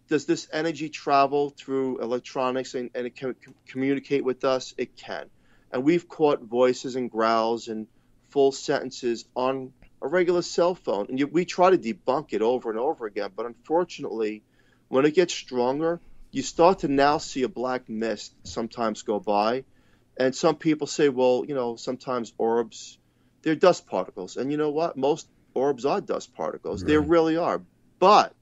Does this energy travel through electronics and it can communicate with us? It can. And we've caught voices and growls and full sentences on a regular cell phone. And we try to debunk it over and over again. But unfortunately, when it gets stronger, you start to now see a black mist sometimes go by. And some people say, well, sometimes orbs, they're dust particles. And you know what? Most orbs are dust particles. Right. They really are. But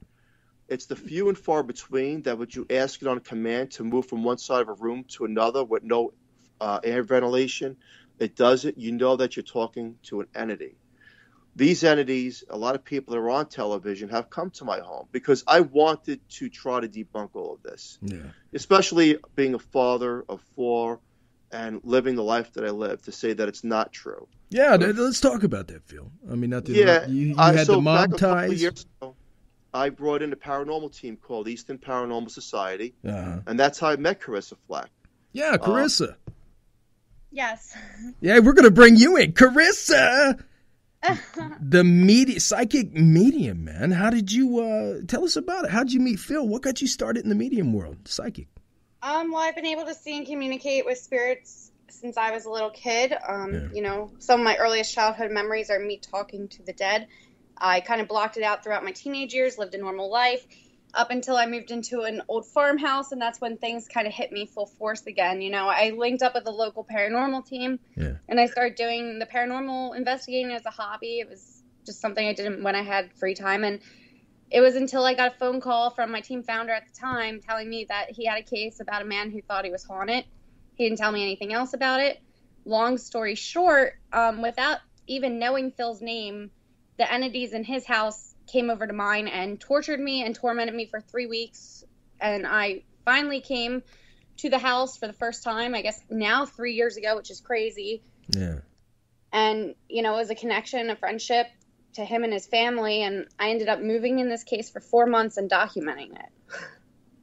it's the few and far between that would you ask it on command to move from one side of a room to another with no air ventilation. It does it. You know that you're talking to an entity. These entities, a lot of people that are on television have come to my home because I wanted to try to debunk all of this. Yeah. Especially being a father of 4 and living the life that I live, to say that it's not true. Yeah, let's talk about that, Phil. I mean, you had so the mob back a couple of ties. years ago, I brought in a paranormal team called Eastern Paranormal Society, Uh-huh. and that's how I met Karissa Flek. Yeah, Karissa. Yes. Yeah, we're going to bring you in. Karissa! The psychic medium, man. How did you, tell us about it. How did you meet Phil? What got you started in the medium world, psychic? Well, I've been able to see and communicate with spirits since I was a little kid. You know, some of my earliest childhood memories are me talking to the dead. I kind of blocked it out throughout my teenage years, lived a normal life, up until I moved into an old farmhouse, and that's when things kind of hit me full force again. You know, I linked up with a local paranormal team, and I started doing the paranormal investigating as a hobby. It was just something I did when I had free time, and it was until I got a phone call from my team founder at the time telling me that he had a case about a man who thought he was haunted. He didn't tell me anything else about it. Long story short, without even knowing Phil's name, the entities in his house came over to mine and tortured me and tormented me for 3 weeks. And I finally came to the house for the first time, I guess now 3 years ago, which is crazy. Yeah. And, you know, it was a connection, a friendship to him and his family. And I ended up moving in this case for 4 months and documenting it.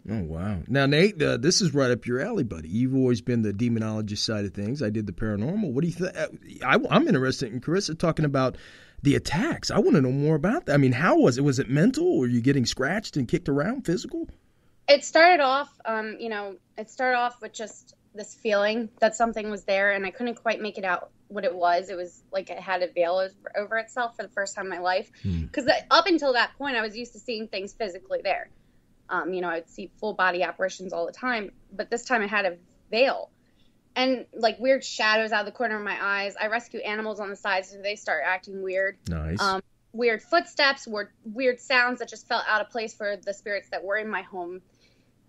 Oh, wow. Now, Nate, this is right up your alley, buddy. You've always been the demonologist side of things. I did the paranormal. What do you think? I'm interested in Karissa talking about the attacks. I want to know more about that. I mean, how was it? Was it mental? Were you getting scratched and kicked around, physical? It started off, with just this feeling that something was there, and I couldn't quite make it out what it was. It was like it had a veil over itself for the first time in my life. Because up until that point, I was used to seeing things physically there. I would see full body apparitions all the time, but this time it had a veil. And like weird shadows out of the corner of my eyes. I rescue animals on the side, so they start acting weird. Nice. Weird footsteps, weird sounds that just felt out of place for the spirits that were in my home.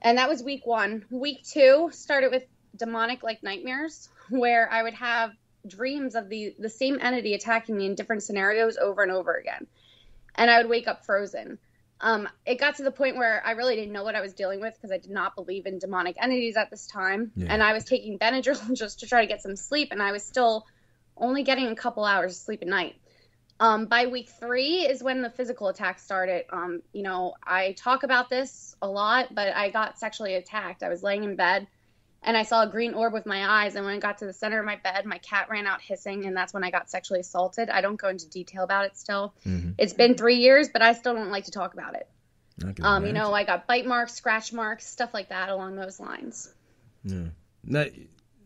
And that was week 1. Week 2 started with demonic like nightmares, where I would have dreams of the same entity attacking me in different scenarios over and over again. And I would wake up frozen. It got to the point where I really didn't know what I was dealing with because I did not believe in demonic entities at this time. Yeah. And I was taking Benadryl just to try to get some sleep, and I was still only getting a couple hours of sleep at night. By week 3 is when the physical attack started. I talk about this a lot, but I got sexually attacked. I was laying in bed, and I saw a green orb with my eyes, and when I got to the center of my bed, my cat ran out hissing, and that's when I got sexually assaulted. I don't go into detail about it still. Mm-hmm. It's been 3 years, but I still don't like to talk about it. I got bite marks, scratch marks, stuff like that along those lines. Yeah. Now,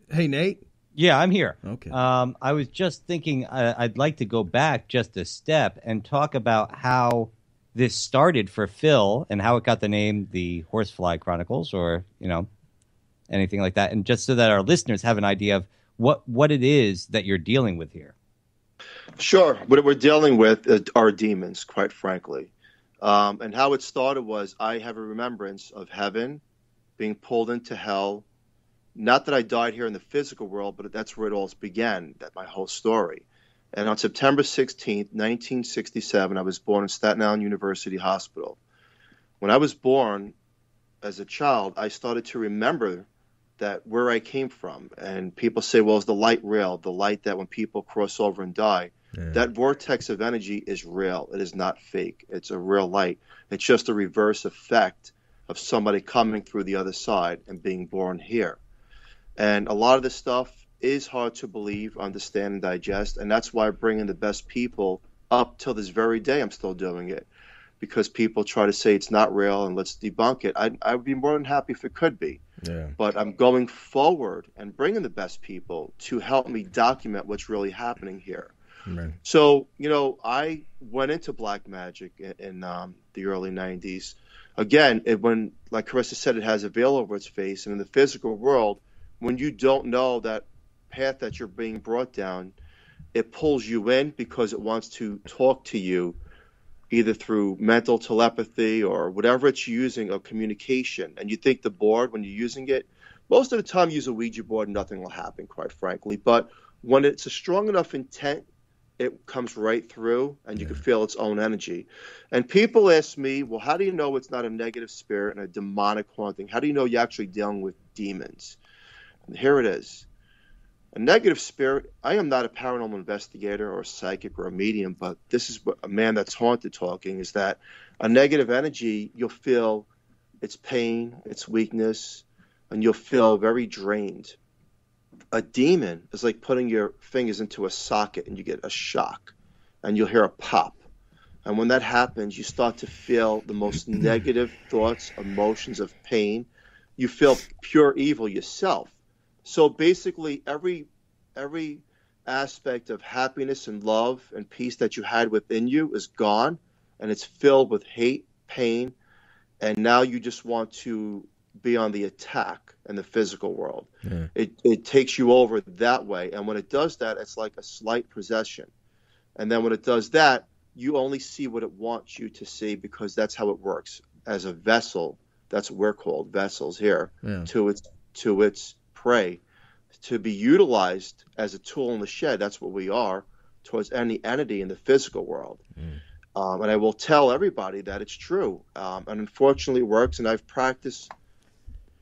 hey, Nate? Yeah, I'm here. Okay. I was just thinking I'd like to go back just a step and talk about how this started for Phil and how it got the name the Horsefly Chronicles, or, anything like that, and just so that our listeners have an idea of what it is that you're dealing with here. Sure. What we're dealing with are demons, quite frankly. And how it started was I have a remembrance of heaven being pulled into hell. Not that I died here in the physical world, but that's where it all began, that my whole story. And on September 16th, 1967, I was born in Staten Island University Hospital. When I was born as a child, I started to remember that where I came from. And people say, well, is the light real? The light that when people cross over and die, that vortex of energy is real. It is not fake. It's a real light. It's just a reverse effect of somebody coming through the other side and being born here. And a lot of this stuff is hard to believe, understand, and digest. And that's why I bring in the best people. Up till this very day, I'm still doing it. Because people try to say it's not real and let's debunk it. I would be more than happy if it could be. Yeah. But I'm going forward and bringing the best people to help me document what's really happening here. Right. So, I went into black magic in the early 90s. Again, when, like Karissa said, it has a veil over its face. And in the physical world, when you don't know that path that you're being brought down, it pulls you in because it wants to talk to you either through mental telepathy or whatever it's using of communication. And you think the board, when you're using it, most of the time use a Ouija board, nothing will happen, quite frankly. But when it's a strong enough intent, it comes right through and you can feel its own energy. And people ask me, well, how do you know it's not a negative spirit and a demonic haunting? How do you know you're actually dealing with demons? And here it is. A negative spirit, I am not a paranormal investigator or a psychic or a medium, but this is a man that's haunted talking, is that a negative energy, you'll feel its pain, its weakness, and you'll feel very drained. A demon is like putting your fingers into a socket and you get a shock and you'll hear a pop. And when that happens, you start to feel the most negative thoughts, emotions of pain. You feel pure evil yourself. So basically, every aspect of happiness and love and peace that you had within you is gone, and it's filled with hate, pain, and now you just want to be on the attack in the physical world. Yeah. It takes you over that way, and when it does that, it's like a slight possession. And then when it does that, you only see what it wants you to see, because that's how it works. As a vessel, that's what we're called, vessels here, to its prey, to be utilized as a tool in the shed. That's what we are towards any entity in the physical world. And I will tell everybody that it's true. And unfortunately it works, and I've practiced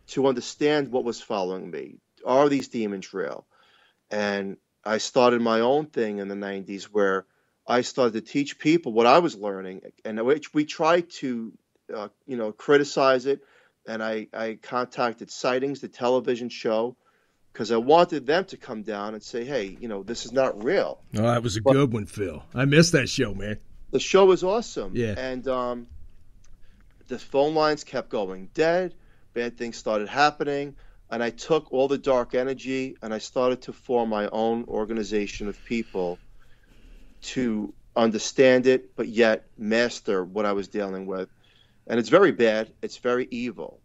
to understand what was following me. Are these demons real? And I started my own thing in the 90s where I started to teach people what I was learning, and which we tried to criticize it. And I contacted Sightings, the television show, because I wanted them to come down and say, hey, this is not real. Oh, that was a good one, Phil. I missed that show, man. The show was awesome. Yeah. And the phone lines kept going dead. Bad things started happening. And I took all the dark energy and I started to form my own organization of people to understand it, but yet master what I was dealing with. And it's very bad. It's very evil.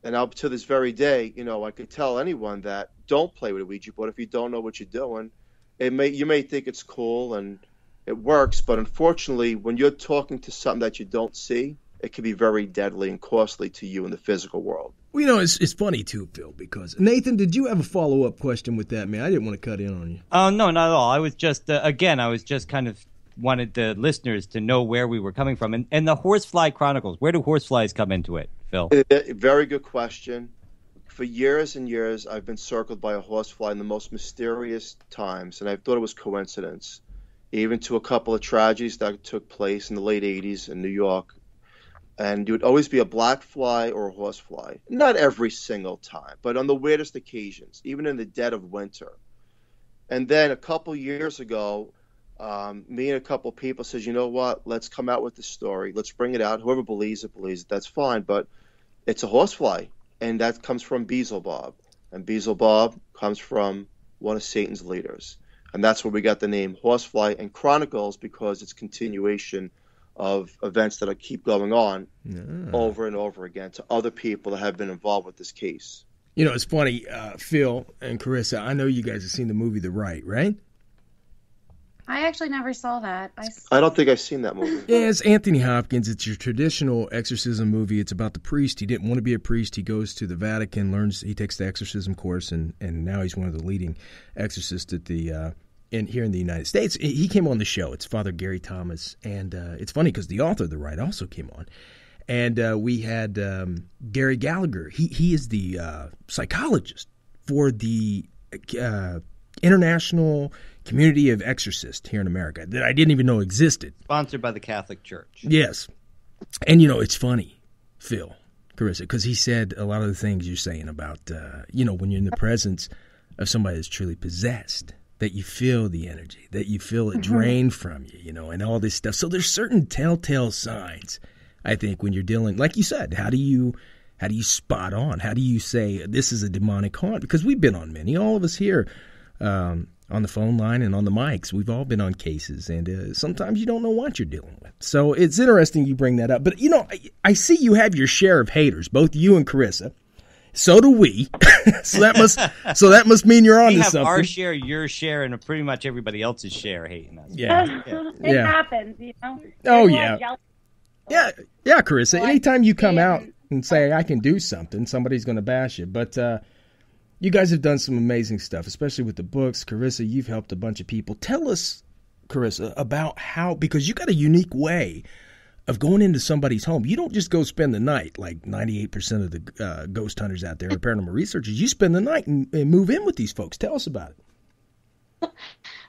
And up to this very day, I could tell anyone that don't play with a Ouija board if you don't know what you're doing. You may think it's cool and it works, but unfortunately, when you're talking to something that you don't see, it can be very deadly and costly to you in the physical world. Well, it's funny too, Phil, because Nathan, did you have a follow-up question with that, man? I didn't want to cut in on you. Oh, no, not at all. I was just, I was just kind of wanted the listeners to know where we were coming from. And the Horsefly Chronicles, where do horseflies come into it, Phil? Very good question. For years and years, I've been circled by a horsefly in the most mysterious times, and I thought it was coincidence, even to a couple of tragedies that took place in the late 80s in New York. And it would always be a black fly or a horsefly. Not every single time, but on the weirdest occasions, even in the dead of winter. And then a couple years ago, me and a couple people says, you know what, let's come out with the story. Let's bring it out. Whoever believes it, that's fine. But it's a horsefly, and that comes from Beelzebub. And Beelzebub comes from one of Satan's leaders. And that's where we got the name Horsefly and Chronicles, because it's continuation of events that keep going on over and over again to other people that have been involved with this case. It's funny, Phil and Karissa, I know you guys have seen the movie The Rite, right? I actually never saw that. I don't think I've seen that movie. Yeah, it's Anthony Hopkins. It's your traditional exorcism movie. It's about the priest. He didn't want to be a priest. He goes to the Vatican, he takes the exorcism course, and now he's one of the leading exorcists at here in the United States. He came on the show. It's Father Gary Thomas, and it's funny because the author of The Rite also came on. And we had Gary Gallagher. He is the psychologist for the International Community of Exorcists here in America that I didn't even know existed. Sponsored by the Catholic Church. Yes. And, it's funny, Phil, Karissa, because he said a lot of the things you're saying about, when you're in the presence of somebody that's truly possessed, that you feel the energy, that you feel it drain from you, and all this stuff. So there's certain telltale signs, I think, when you're dealing, like you said, how do you spot on? How do you say this is a demonic haunt? Because we've been on many, all of us here, on the phone line and on the mics. We've all been on cases, and sometimes you don't know what you're dealing with. So it's interesting you bring that up. But, I see you have your share of haters, both you and Karissa. So do we. so that must mean you're on to something. We have our share, your share, and pretty much everybody else's share hating us. Yeah. It happens, Oh, yeah. Yeah, Karissa. Anytime you come out and say, I can do something, somebody's going to bash you. But you guys have done some amazing stuff, especially with the books. Karissa, you've helped a bunch of people. Tell us, Karissa, about how, because you got a unique way of going into somebody's home. You don't just go spend the night like 98% of the ghost hunters out there or paranormal researchers. You spend the night and move in with these folks. Tell us about it.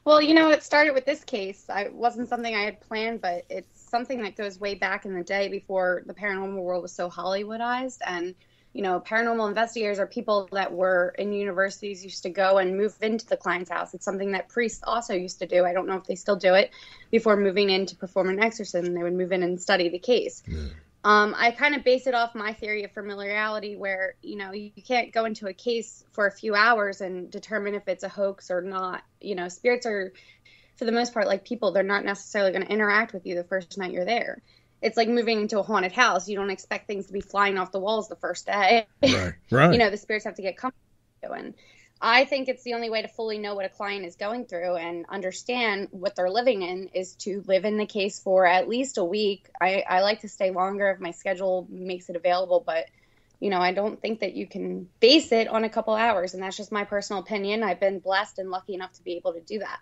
Well, you know, it started with this case. It wasn't something I had planned, but it's something that goes way back in the day before the paranormal world was so Hollywoodized. And, you know, paranormal investigators are people that were in universities, used to go and move into the client's house. It's something that priests also used to do. I don't know if they still do it. Before moving in to perform an exorcism, they would move in and study the case. Yeah. I kind of base it off my theory of familiarity where, you know, you can't go into a case for a few hours and determine if it's a hoax or not. You know, spirits are, for the most part, like people. They're not necessarily going to interact with you the first night you're there. It's like moving into a haunted house. You don't expect things to be flying off the walls the first day. Right. You know, the spirits have to get comfortable. And I think it's the only way to fully know what a client is going through and understand what they're living in is to live in the case for at least a week. I like to stay longer if my schedule makes it available, but, you know, I don't think that you can base it on a couple hours, and that's just my personal opinion. I've been blessed and lucky enough to be able to do that.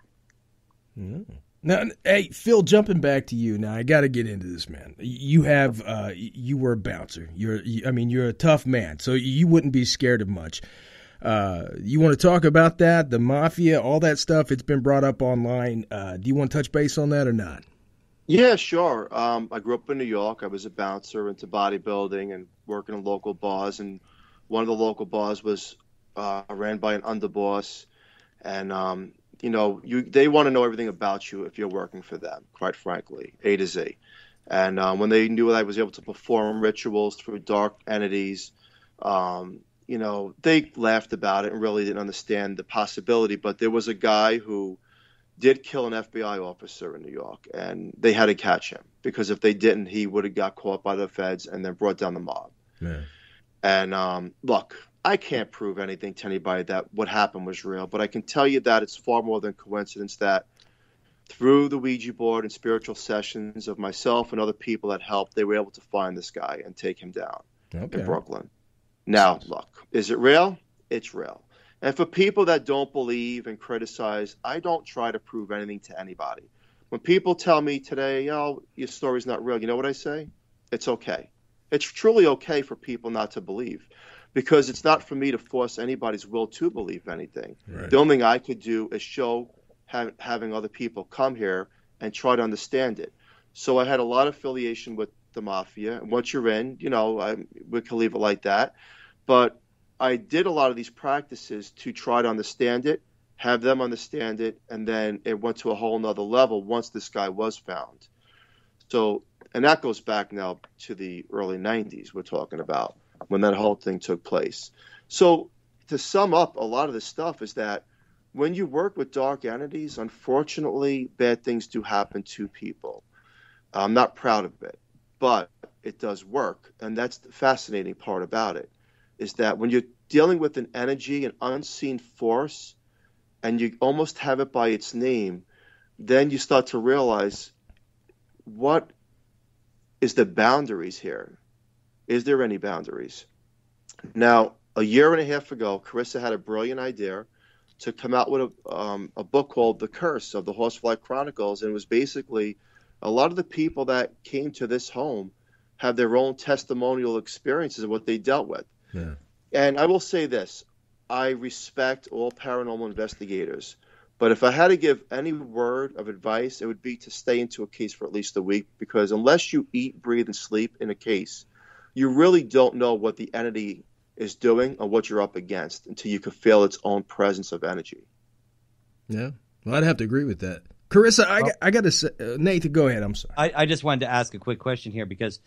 Mm. Now, hey, Phil, jumping back to you now, I got to get into this, man. You have, you were a bouncer. You're a tough man, so you wouldn't be scared of much. You want to talk about that, the mafia, all that stuff? It's been brought up online. Do you want to touch base on that or not? Yeah, sure. I grew up in New York. I was a bouncer into bodybuilding and working in local bars. And one of the local bars was ran by an underboss. And, you know, they want to know everything about you if you're working for them, quite frankly, A to Z. And when they knew that I was able to perform rituals through dark entities, you know, they laughed about it and really didn't understand the possibility. But there was a guy who did kill an FBI officer in New York, and they had to catch him because if they didn't, he would have got caught by the feds and then brought down the mob. Yeah. And look, I can't prove anything to anybody that what happened was real, but I can tell you that it's far more than coincidence that through the Ouija board and spiritual sessions of myself and other people that helped, they were able to find this guy and take him down in Brooklyn. Now, look, is it real? It's real. And for people that don't believe and criticize, I don't try to prove anything to anybody. When people tell me today, oh, your story's not real, you know what I say? It's okay. It's truly okay for people not to believe because it's not for me to force anybody's will to believe anything. Right. The only thing I could do is show having other people come here and try to understand it. So I had a lot of affiliation with the mafia. And once you're in, you know, we can leave it like that. But I did a lot of these practices to try to understand it, have them understand it, and then it went to a whole nother level once this guy was found. So, and that goes back now to the early 90s we're talking about, when that whole thing took place. So to sum up, a lot of this stuff is that when you work with dark entities, unfortunately, bad things do happen to people. I'm not proud of it, but it does work. And that's the fascinating part about it. Is that when you're dealing with an energy, an unseen force, and you almost have it by its name, then you start to realize what is the boundaries here? Is there any boundaries? Now, a year and a half ago, Karissa had a brilliant idea to come out with a book called The Curse of the Horsefly Chronicles, and it was basically a lot of the people that came to this home have their own testimonial experiences of what they dealt with. Yeah. And I will say this, I respect all paranormal investigators, but if I had to give any word of advice, it would be to stay into a case for at least a week, because unless you eat, breathe, and sleep in a case, you really don't know what the entity is doing or what you're up against until you can feel its own presence of energy. Yeah, well, I'd have to agree with that. Karissa, I got to say, Nathan, go ahead. I'm sorry. I just wanted to ask a quick question here because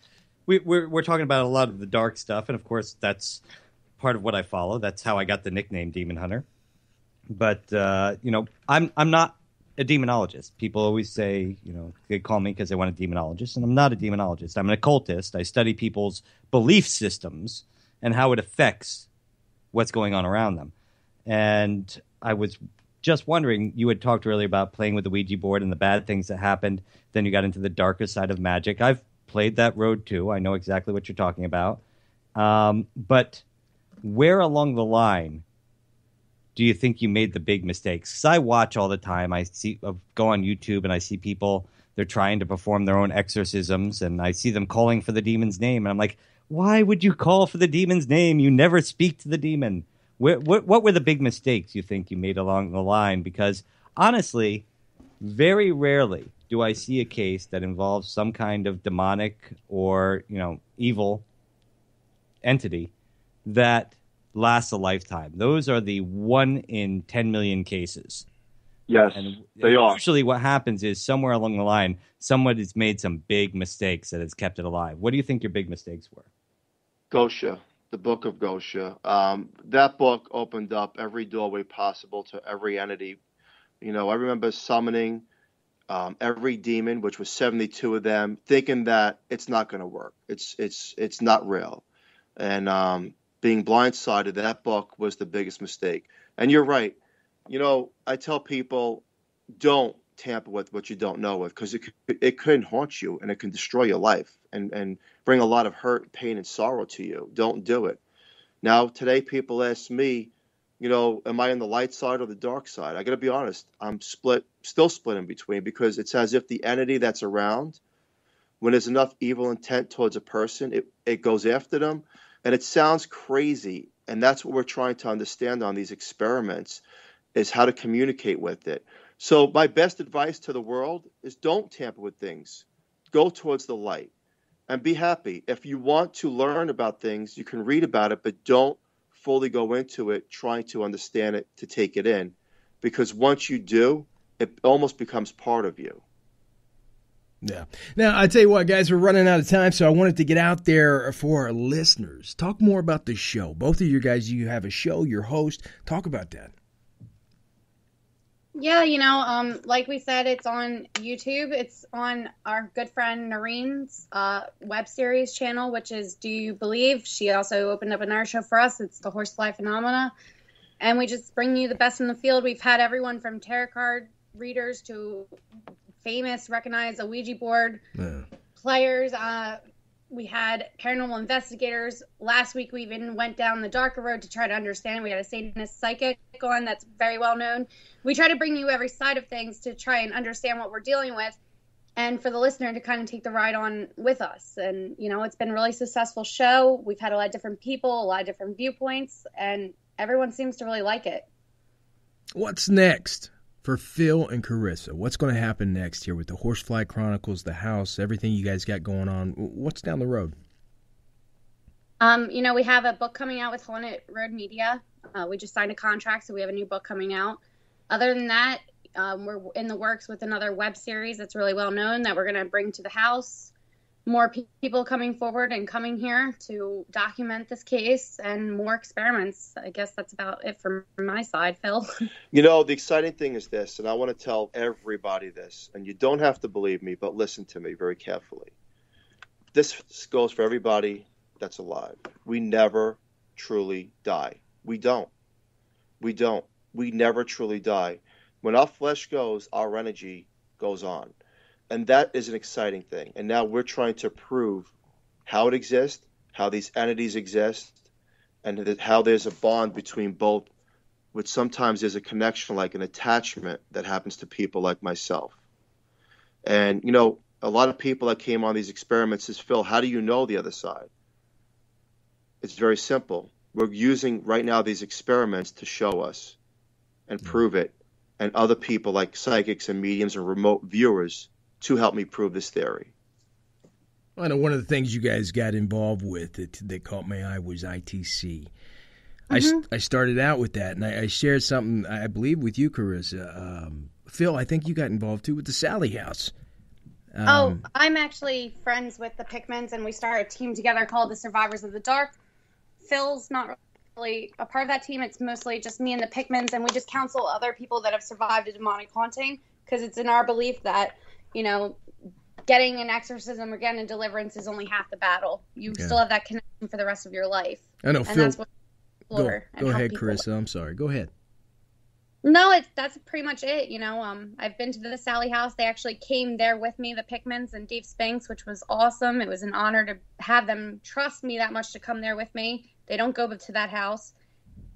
we're talking about a lot of the dark stuff, and of course that's part of what I follow. That's how I got the nickname Demon Hunter. But you know, I'm not a demonologist. People always say, you know, they call me because they want a demonologist, and I'm not a demonologist. I'm an occultist. I study people's belief systems and how it affects what's going on around them. And I was just wondering, you had talked earlier about playing with the Ouija board and the bad things that happened. Then you got into the darker side of magic. I've played that road too. I know exactly what you're talking about. But where along the line do you think you made the big mistakes? Because I watch all the time. I go on YouTube and I see people, they're trying to perform their own exorcisms, and I see them calling for the demon's name. And I'm like, why would you call for the demon's name? You never speak to the demon. What were the big mistakes you think you made along the line? Because honestly, very rarely do I see a case that involves some kind of demonic or, evil entity that lasts a lifetime. Those are the 1 in 10 million cases. Yes, and they are. Usually what happens is somewhere along the line, someone has made some big mistakes that has kept it alive. What do you think your big mistakes were? Gosha, the book of Gosha. That book opened up every doorway possible to every entity. I remember summoning every demon, which was 72 of them, thinking that it's not going to work. It's not real. And being blindsided, that book was the biggest mistake. And you're right. I tell people, don't tamper with what you don't know with, because it can haunt you and it can destroy your life and bring a lot of hurt, pain, and sorrow to you. Don't do it. Now, today, people ask me, am I on the light side or the dark side? I got to be honest. I'm still split in between, because it's as if the entity that's around, when there's enough evil intent towards a person, it goes after them. And it sounds crazy. And that's what we're trying to understand on these experiments, is how to communicate with it. So my best advice to the world is don't tamper with things. Go towards the light and be happy. If you want to learn about things, you can read about it, but don't fully go into it trying to understand it, to take it in. Because once you do, it almost becomes part of you. Yeah. Now, I tell you what, guys, we're running out of time, so I wanted to get out there for our listeners. Talk more about the show. Both of you guys, you have a show, you're host. Talk about that. Yeah, like we said, it's on YouTube. It's on our good friend Noreen's web series channel, which is Do You Believe? She also opened up another show for us. It's the Horsefly Phenomena. And we just bring you the best in the field. We've had everyone from tarot card readers to famous, recognized Ouija board players. We had paranormal investigators. Last week, we even went down the darker road to try to understand. We had a Satanist psychic on that's very well known. We try to bring you every side of things to try and understand what we're dealing with, and for the listener to kind of take the ride on with us. And, it's been a really successful show. We've had a lot of different people, a lot of different viewpoints, and everyone seems to really like it. What's next for Phil and Karissa? What's going to happen next here with the Horsefly Chronicles, the house, everything you guys got going on? What's down the road? We have a book coming out with Haunted Road Media. We just signed a contract, so we have a new book coming out. Other than that, we're in the works with another web series that's really well known that we're going to bring to the house. More people coming forward and coming here to document this case, and more experiments. I guess that's about it from my side, Phil. The exciting thing is this, and I want to tell everybody this, and you don't have to believe me, but listen to me very carefully. This goes for everybody that's alive. We never truly die. We don't. We never truly die. When our flesh goes, our energy goes on. And that is an exciting thing. And now we're trying to prove how it exists, how these entities exist, and how there's a bond between both, which sometimes there's a connection, like an attachment that happens to people like myself. And, a lot of people that came on these experiments is, Phil, how do you know the other side? It's very simple. We're using right now these experiments to show us and prove it. And other people like psychics and mediums and remote viewers to help me prove this theory. I know one of the things you guys got involved with that caught my eye was ITC. Mm-hmm. I started out with that, and I shared something, I believe, with you, Karissa. Phil, I think you got involved, too, with the Sally House. I'm actually friends with the Pickmans, and we started a team together called the Survivors of the Dark. Phil's not really a part of that team. It's mostly just me and the Pickmans, and we just counsel other people that have survived a demonic haunting, because it's in our belief that getting an exorcism or getting a deliverance is only half the battle. You still have that connection for the rest of your life. I know, and Phil. That's what Go ahead, Karissa. I'm sorry. Go ahead. No, that's pretty much it. I've been to the Sally House. They actually came there with me, the Pickmans and Dave Spinks, which was awesome. It was an honor to have them trust me that much to come there with me. They don't go to that house.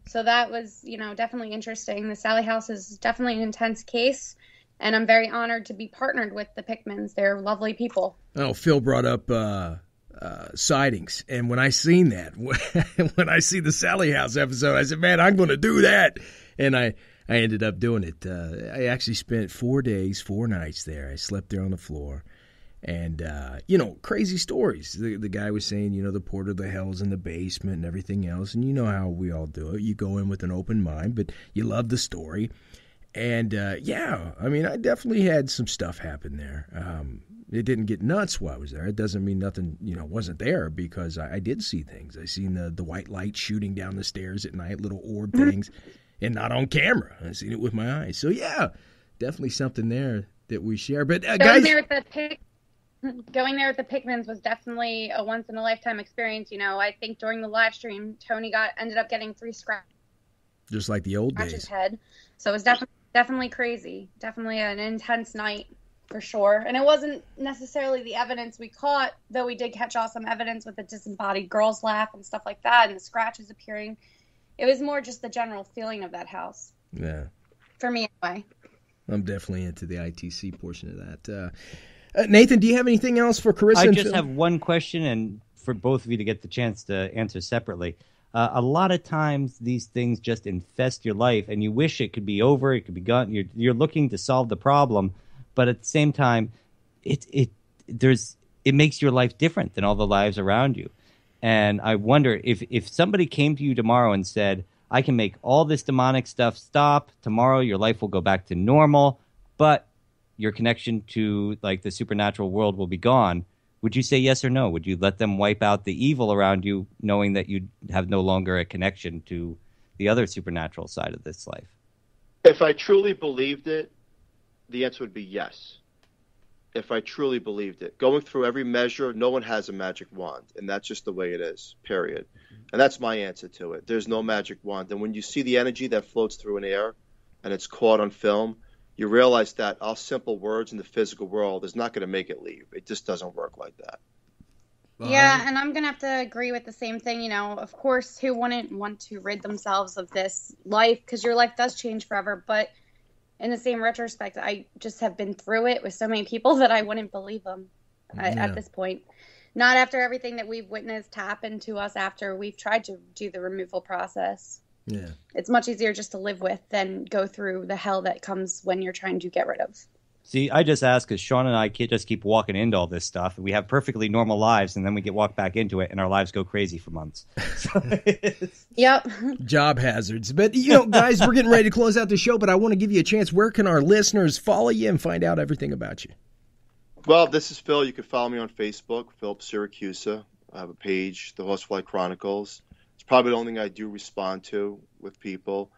So that was, definitely interesting. The Sally House is definitely an intense case. And I'm very honored to be partnered with the Pickmans. They're lovely people. Oh, Phil brought up sightings. And when I seen that, when I see the Sally House episode, I said, man, I'm going to do that. And I I ended up doing it. I actually spent 4 days, 4 nights there. I slept there on the floor. And, crazy stories. The guy was saying, the portal to hell's in the basement and everything else. And you know how we all do it. You go in with an open mind, but you love the story. And, I definitely had some stuff happen there. It didn't get nuts while I was there. It doesn't mean nothing, wasn't there, because I did see things. I seen the white light shooting down the stairs at night, little orb things, and not on camera. I seen it with my eyes. So, yeah, definitely something there that we share. But, guys... Going there with the Pikmins was definitely a once-in-a-lifetime experience. I think during the live stream, Tony ended up getting 3 scratches. Just like the old days. His head. So it was definitely crazy. Definitely an intense night, for sure. And it wasn't necessarily the evidence we caught, though we did catch awesome evidence with the disembodied girl's laugh and stuff like that, and the scratches appearing. It was more just the general feeling of that house. Yeah. For me, anyway. I'm definitely into the ITC portion of that. Nathan, do you have anything else for Karissa? I just have one question, and for both of you to get the chance to answer separately. A lot of times these things just infest your life, and you wish it could be over, it could be gone. You're looking to solve the problem, but at the same time, it makes your life different than all the lives around you. And I wonder if somebody came to you tomorrow and said, I can make all this demonic stuff stop. Tomorrow your life will go back to normal, but your connection to like the supernatural world will be gone. Would you say yes or no? Would you let them wipe out the evil around you, knowing that you have no longer a connection to the other supernatural side of this life? If I truly believed it, the answer would be yes. If I truly believed it. Going through every measure, no one has a magic wand, and that's just the way it is, period. And that's my answer to it. There's no magic wand. And when you see the energy that floats through an air and it's caught on film, you realize that our simple words in the physical world is not going to make it leave. It just doesn't work like that. Yeah, and I'm going to have to agree with the same thing. Of course, who wouldn't want to rid themselves of this life? Because your life does change forever. But in the same retrospect, I just have been through it with so many people that I wouldn't believe them at this point. Not after everything that we've witnessed happen to us after we've tried to do the removal process. Yeah. It's much easier just to live with than go through the hell that comes when you're trying to get rid of. See, I just ask because Sean and I just keep walking into all this stuff. We have perfectly normal lives, and then we get walked back into it, and our lives go crazy for months. Yep. Job hazards. But, guys, we're getting ready to close out the show, but I want to give you a chance. Where can our listeners follow you and find out everything about you? Well, this is Phil. You can follow me on Facebook, Philip Sircusa. I have a page, the Horsefly Chronicles. It's probably the only thing I do respond to with people.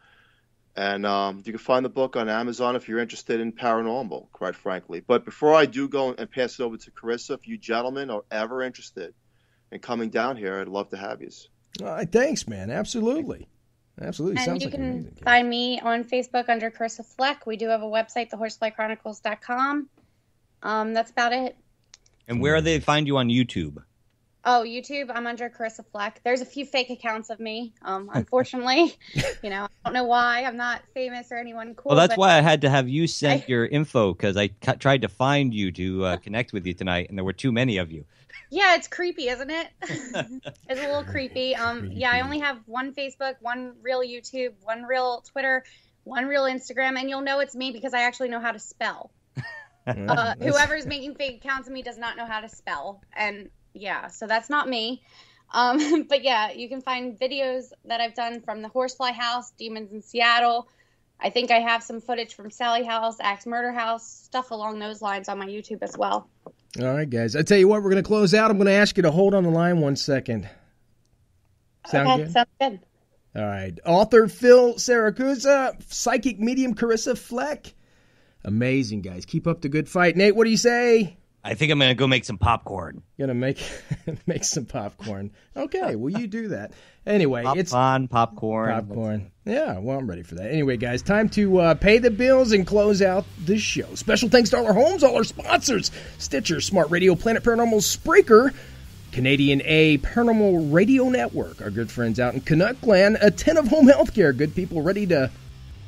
And you can find the book on Amazon if you're interested in paranormal, quite frankly. But before I do go and pass it over to Karissa, if you gentlemen are ever interested in coming down here, I'd love to have you. All right, thanks, man. Absolutely. Absolutely. And sounds you like can amazing. find me on Facebook under Karissa Flek. We do have a website, thehorseflychronicles.com. That's about it. And where do they find you on YouTube? Oh, YouTube, I'm under Karissa Flek. There's a few fake accounts of me, unfortunately. I don't know why. I'm not famous or anyone cool. Well, that's why I had to have you send your info, because I tried to find you to connect with you tonight, and there were too many of you. Yeah, it's creepy, isn't it? It's a little creepy. Yeah, I only have one Facebook, one real YouTube, one real Twitter, one real Instagram, and you'll know it's me because I actually know how to spell. Whoever's making fake accounts of me does not know how to spell, and yeah, so that's not me. But yeah, you can find videos that I've done from the Horsefly House, Demons in Seattle. I think I have some footage from Sally House, Axe Murder House, stuff along those lines on my YouTube as well. All right, guys. I tell you what, we're going to close out. I'm going to ask you to hold on the line 1 second. Sound good? Sounds good. All right. Author Phil Sircusa, psychic medium Karissa Flek. Amazing, guys. Keep up the good fight. Nate, what do you say? I think I'm going to go make some popcorn. Gonna make some popcorn. Okay, well, you do that. Anyway, it's popcorn. Yeah, well, I'm ready for that. Anyway, guys, time to pay the bills and close out the show. Special thanks to all our homes, all our sponsors: Stitcher, Smart Radio, Planet Paranormal, Spreaker, Canadian A Paranormal Radio Network, our good friends out in Canuckland, Attentive Home Healthcare, good people ready to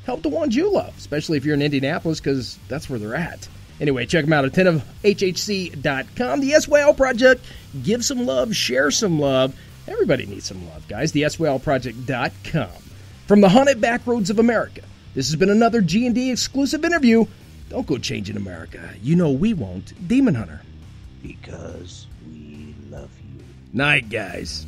help the ones you love, especially if you're in Indianapolis, because that's where they're at. Anyway, check them out at AttentiveHHC.com. The SYL Project, give some love, share some love. Everybody needs some love, guys. The SYLProject.com. From the haunted back roads of America This has been another G&D exclusive interview. Don't go changing America. You know we won't. Demon Hunter. Because we love you. Night, guys.